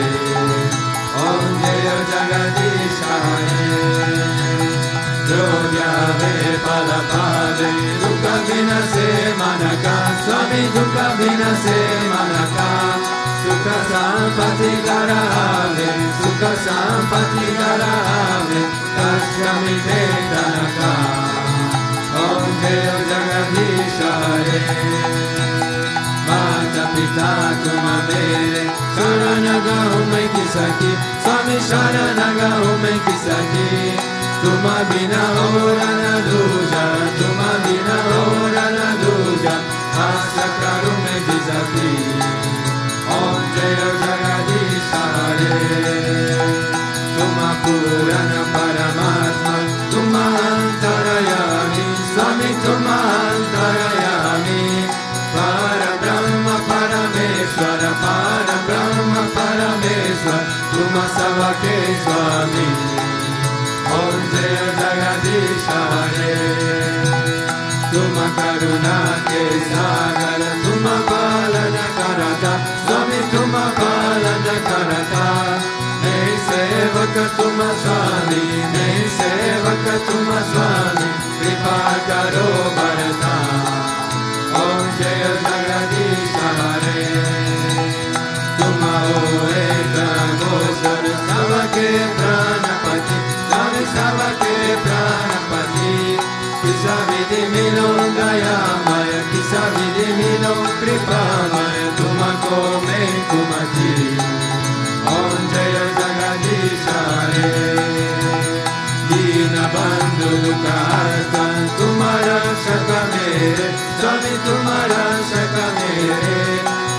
Om Jaya Jagadish Hare Jodhya ve palapale Dukha vina se manaka Swami dukha vina se manaka Sukha sampati garave Sukha sampati garave Tashyami te tanaka Om Jaya Jagadish Hare Mata Pita Tuma Mere Sharanaga Umay Kisaki Swami Sharanaga Umay Kisaki Tuma Bina Ora Na Duja Tuma Bina Ora Na Duja Asa Karume Jizaki Tumantarayami Parabrahma Parameshwara Parabrahma Parameshwara Tuma Savake Swami Om Jaya Jagadisha Hare Tuma Karuna Ke Sagara Tuma Palana Karata Swami Tuma Palana Karata Nei Sevaka Tuma Swami Nei Sevaka Tuma Swami Kripa Karo Bharata Om Jaya Jagadisha Hare Tuma Oeta Gosar Savake Pranapati Swami Savake Pranapati Kisa Vidhi Milon Dayamaya Kisa Vidhi Milon Kripamaya Tuma Kome Kumati Om Jaya Jagadisha Hare Dina Bandhu Dukharta Tumara Shaka Mere Swami Tumara Shaka Mere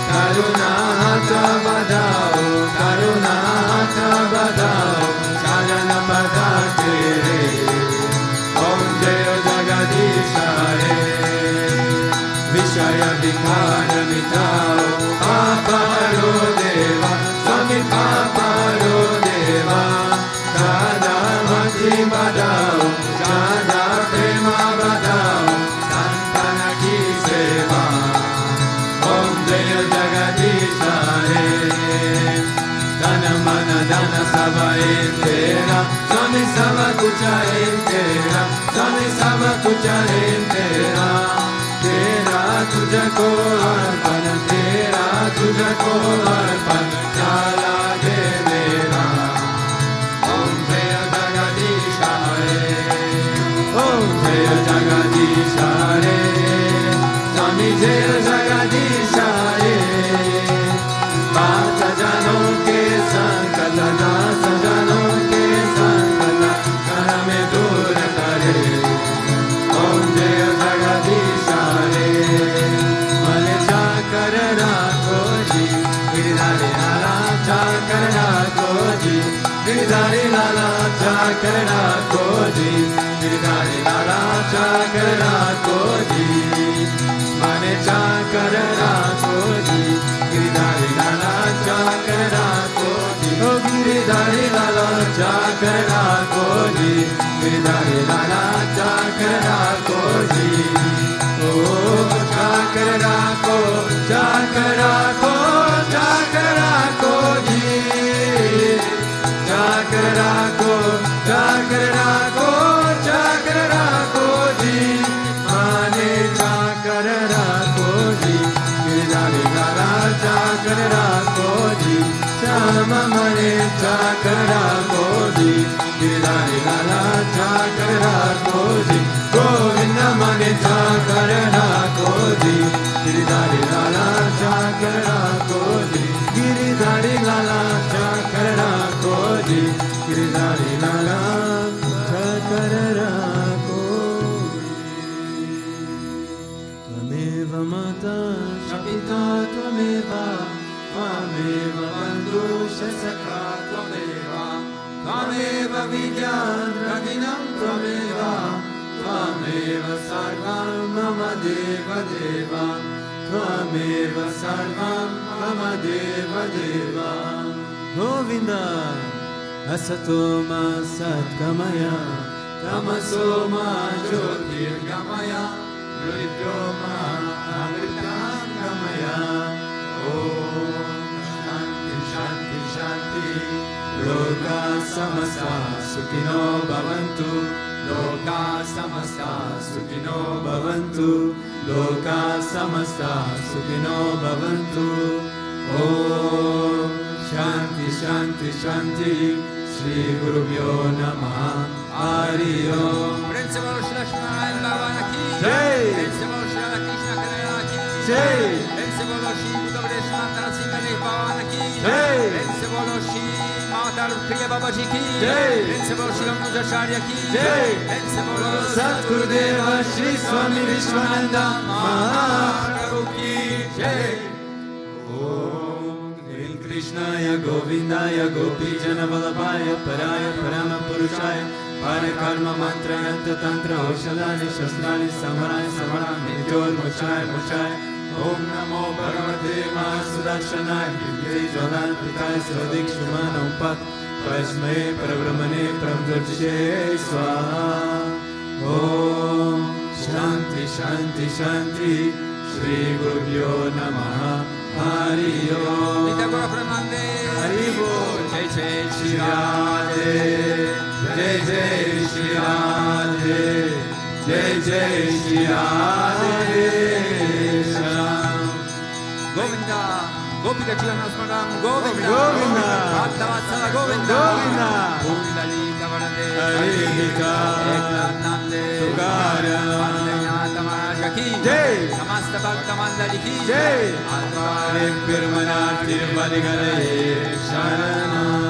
Karuna Hata Badao Karuna Hata Badao Sharana Pada Tere Om Jaya Jagadisha Hare Vishaya Vikara Mitao Paparo Deva Swami Paparo Deva Jada Bhakti Badao Jada Prema Badao Santana Ki Seva Om Jaya Jagadisha Hare Dana Mana Dana Sava Entera Swami Sava Kucha Entera Swami Sava Kucha Entera Tera Tuja Ko Arpan Tera Tuja Ko Arpan Chala De Mera Om Jaya Jagadisha Hare Om Jaya Jagadisha Hare Swami Jaya Jagadisha Hare Bhakta Jano Ke Sankata Dasa Jano Ke Sankata Kara Me Dura Kare Om Jaya Jagadisha Hare Mane Chakar Rakho Ji Giridhari Lala Chakar Rakho Ji Giridhari Lala Chakar Rakho Ji Giridhari Lala Chakar Rakho Ji Mane Chakar Rakho Ji Giridhari Lala Chakar Rakho Ji Oh Giridhari Lala Chakar Rakho Ji Giridhari Lala Chakar Rakho Ji Oh Chakar Rakho Chakar Rakho Chakar Rakho Ji Chakar Rakho Chakar Rakho Chakar Rakho Ji Mane Chakar Rakho Ji Giridhari Lala Chakar Rakho Ji Shama Mane Chakar Rakho Ji Giridhari Lala Chakar Rakho Ji Govinda Mane Chakar Rakho Ji Giridhari Lala Chakar Rakho Ji Giridhari Lala Chakar Rakho Ji Giridhari Lala Chakar Rakho Tvameva Mata Shapita Tvameva Tvameva Bandusha Sakha Tvameva Tvameva Vidyan Raginam Tvameva Tvameva Sarvam Mama Deva Deva Tvameva Sarvam Mama Deva Deva Govinda Asatoma Satkamaya Tamasoma Jyotirgamaya Mrityoma Amritam Gamaya Om Shanti Shanti Shanti Loka Samasta Sukhino Bhavantu Loka Samasta Sukhino Bhavantu Loka Samasta Sukhino Bhavantu Om Shanti Shanti Shanti Shri Gurubhyo Namaha Hari Om Principal Shri Narayana Bhagwan ki Jai Principal Shri Krishna Kanaya ki Jai Principal Shri Bhutabhrteshwarnath Mandir Bhagwan ki Jai Principal Shri Matar Priya Babaji ki Jai Principal Shri Ramnujacharya ki Jai Principal Satgurudeva Sri Swami Vishwananda Mahaprabhu ki Jai Krishnaya Govindaya Gopi Jana Vallabhaya Paraya Parama Purushaya Hare karma mantra yantra tantra aushadani shastrani samharani samharani nityor muchai muchai. Om namo bhagavate mahasudarshanaya Vidye jalan pitaya sradik shumana umpat Prashmai parabrahmane paramdurche swaha. Om Shanti Shanti Shanti Shri Gurubhyo Namaha Hari Om. Hari Bol. Jai Jai Shri Radhe, Jai Jai Shri Radhe, Jai Jai Shri Radhe Shyam. Govinda, Gopika Chilana Smaram, Govinda, Govinda, Bhaktavatsala Govinda, Govinda, Govinda Lita Varade, Harika, Eklanande, Tukarya, Vandanyata Ki, Jai, Samasta Bhakta Mandali Ki, Jai, Advare Pirmanati Valigare Sharana.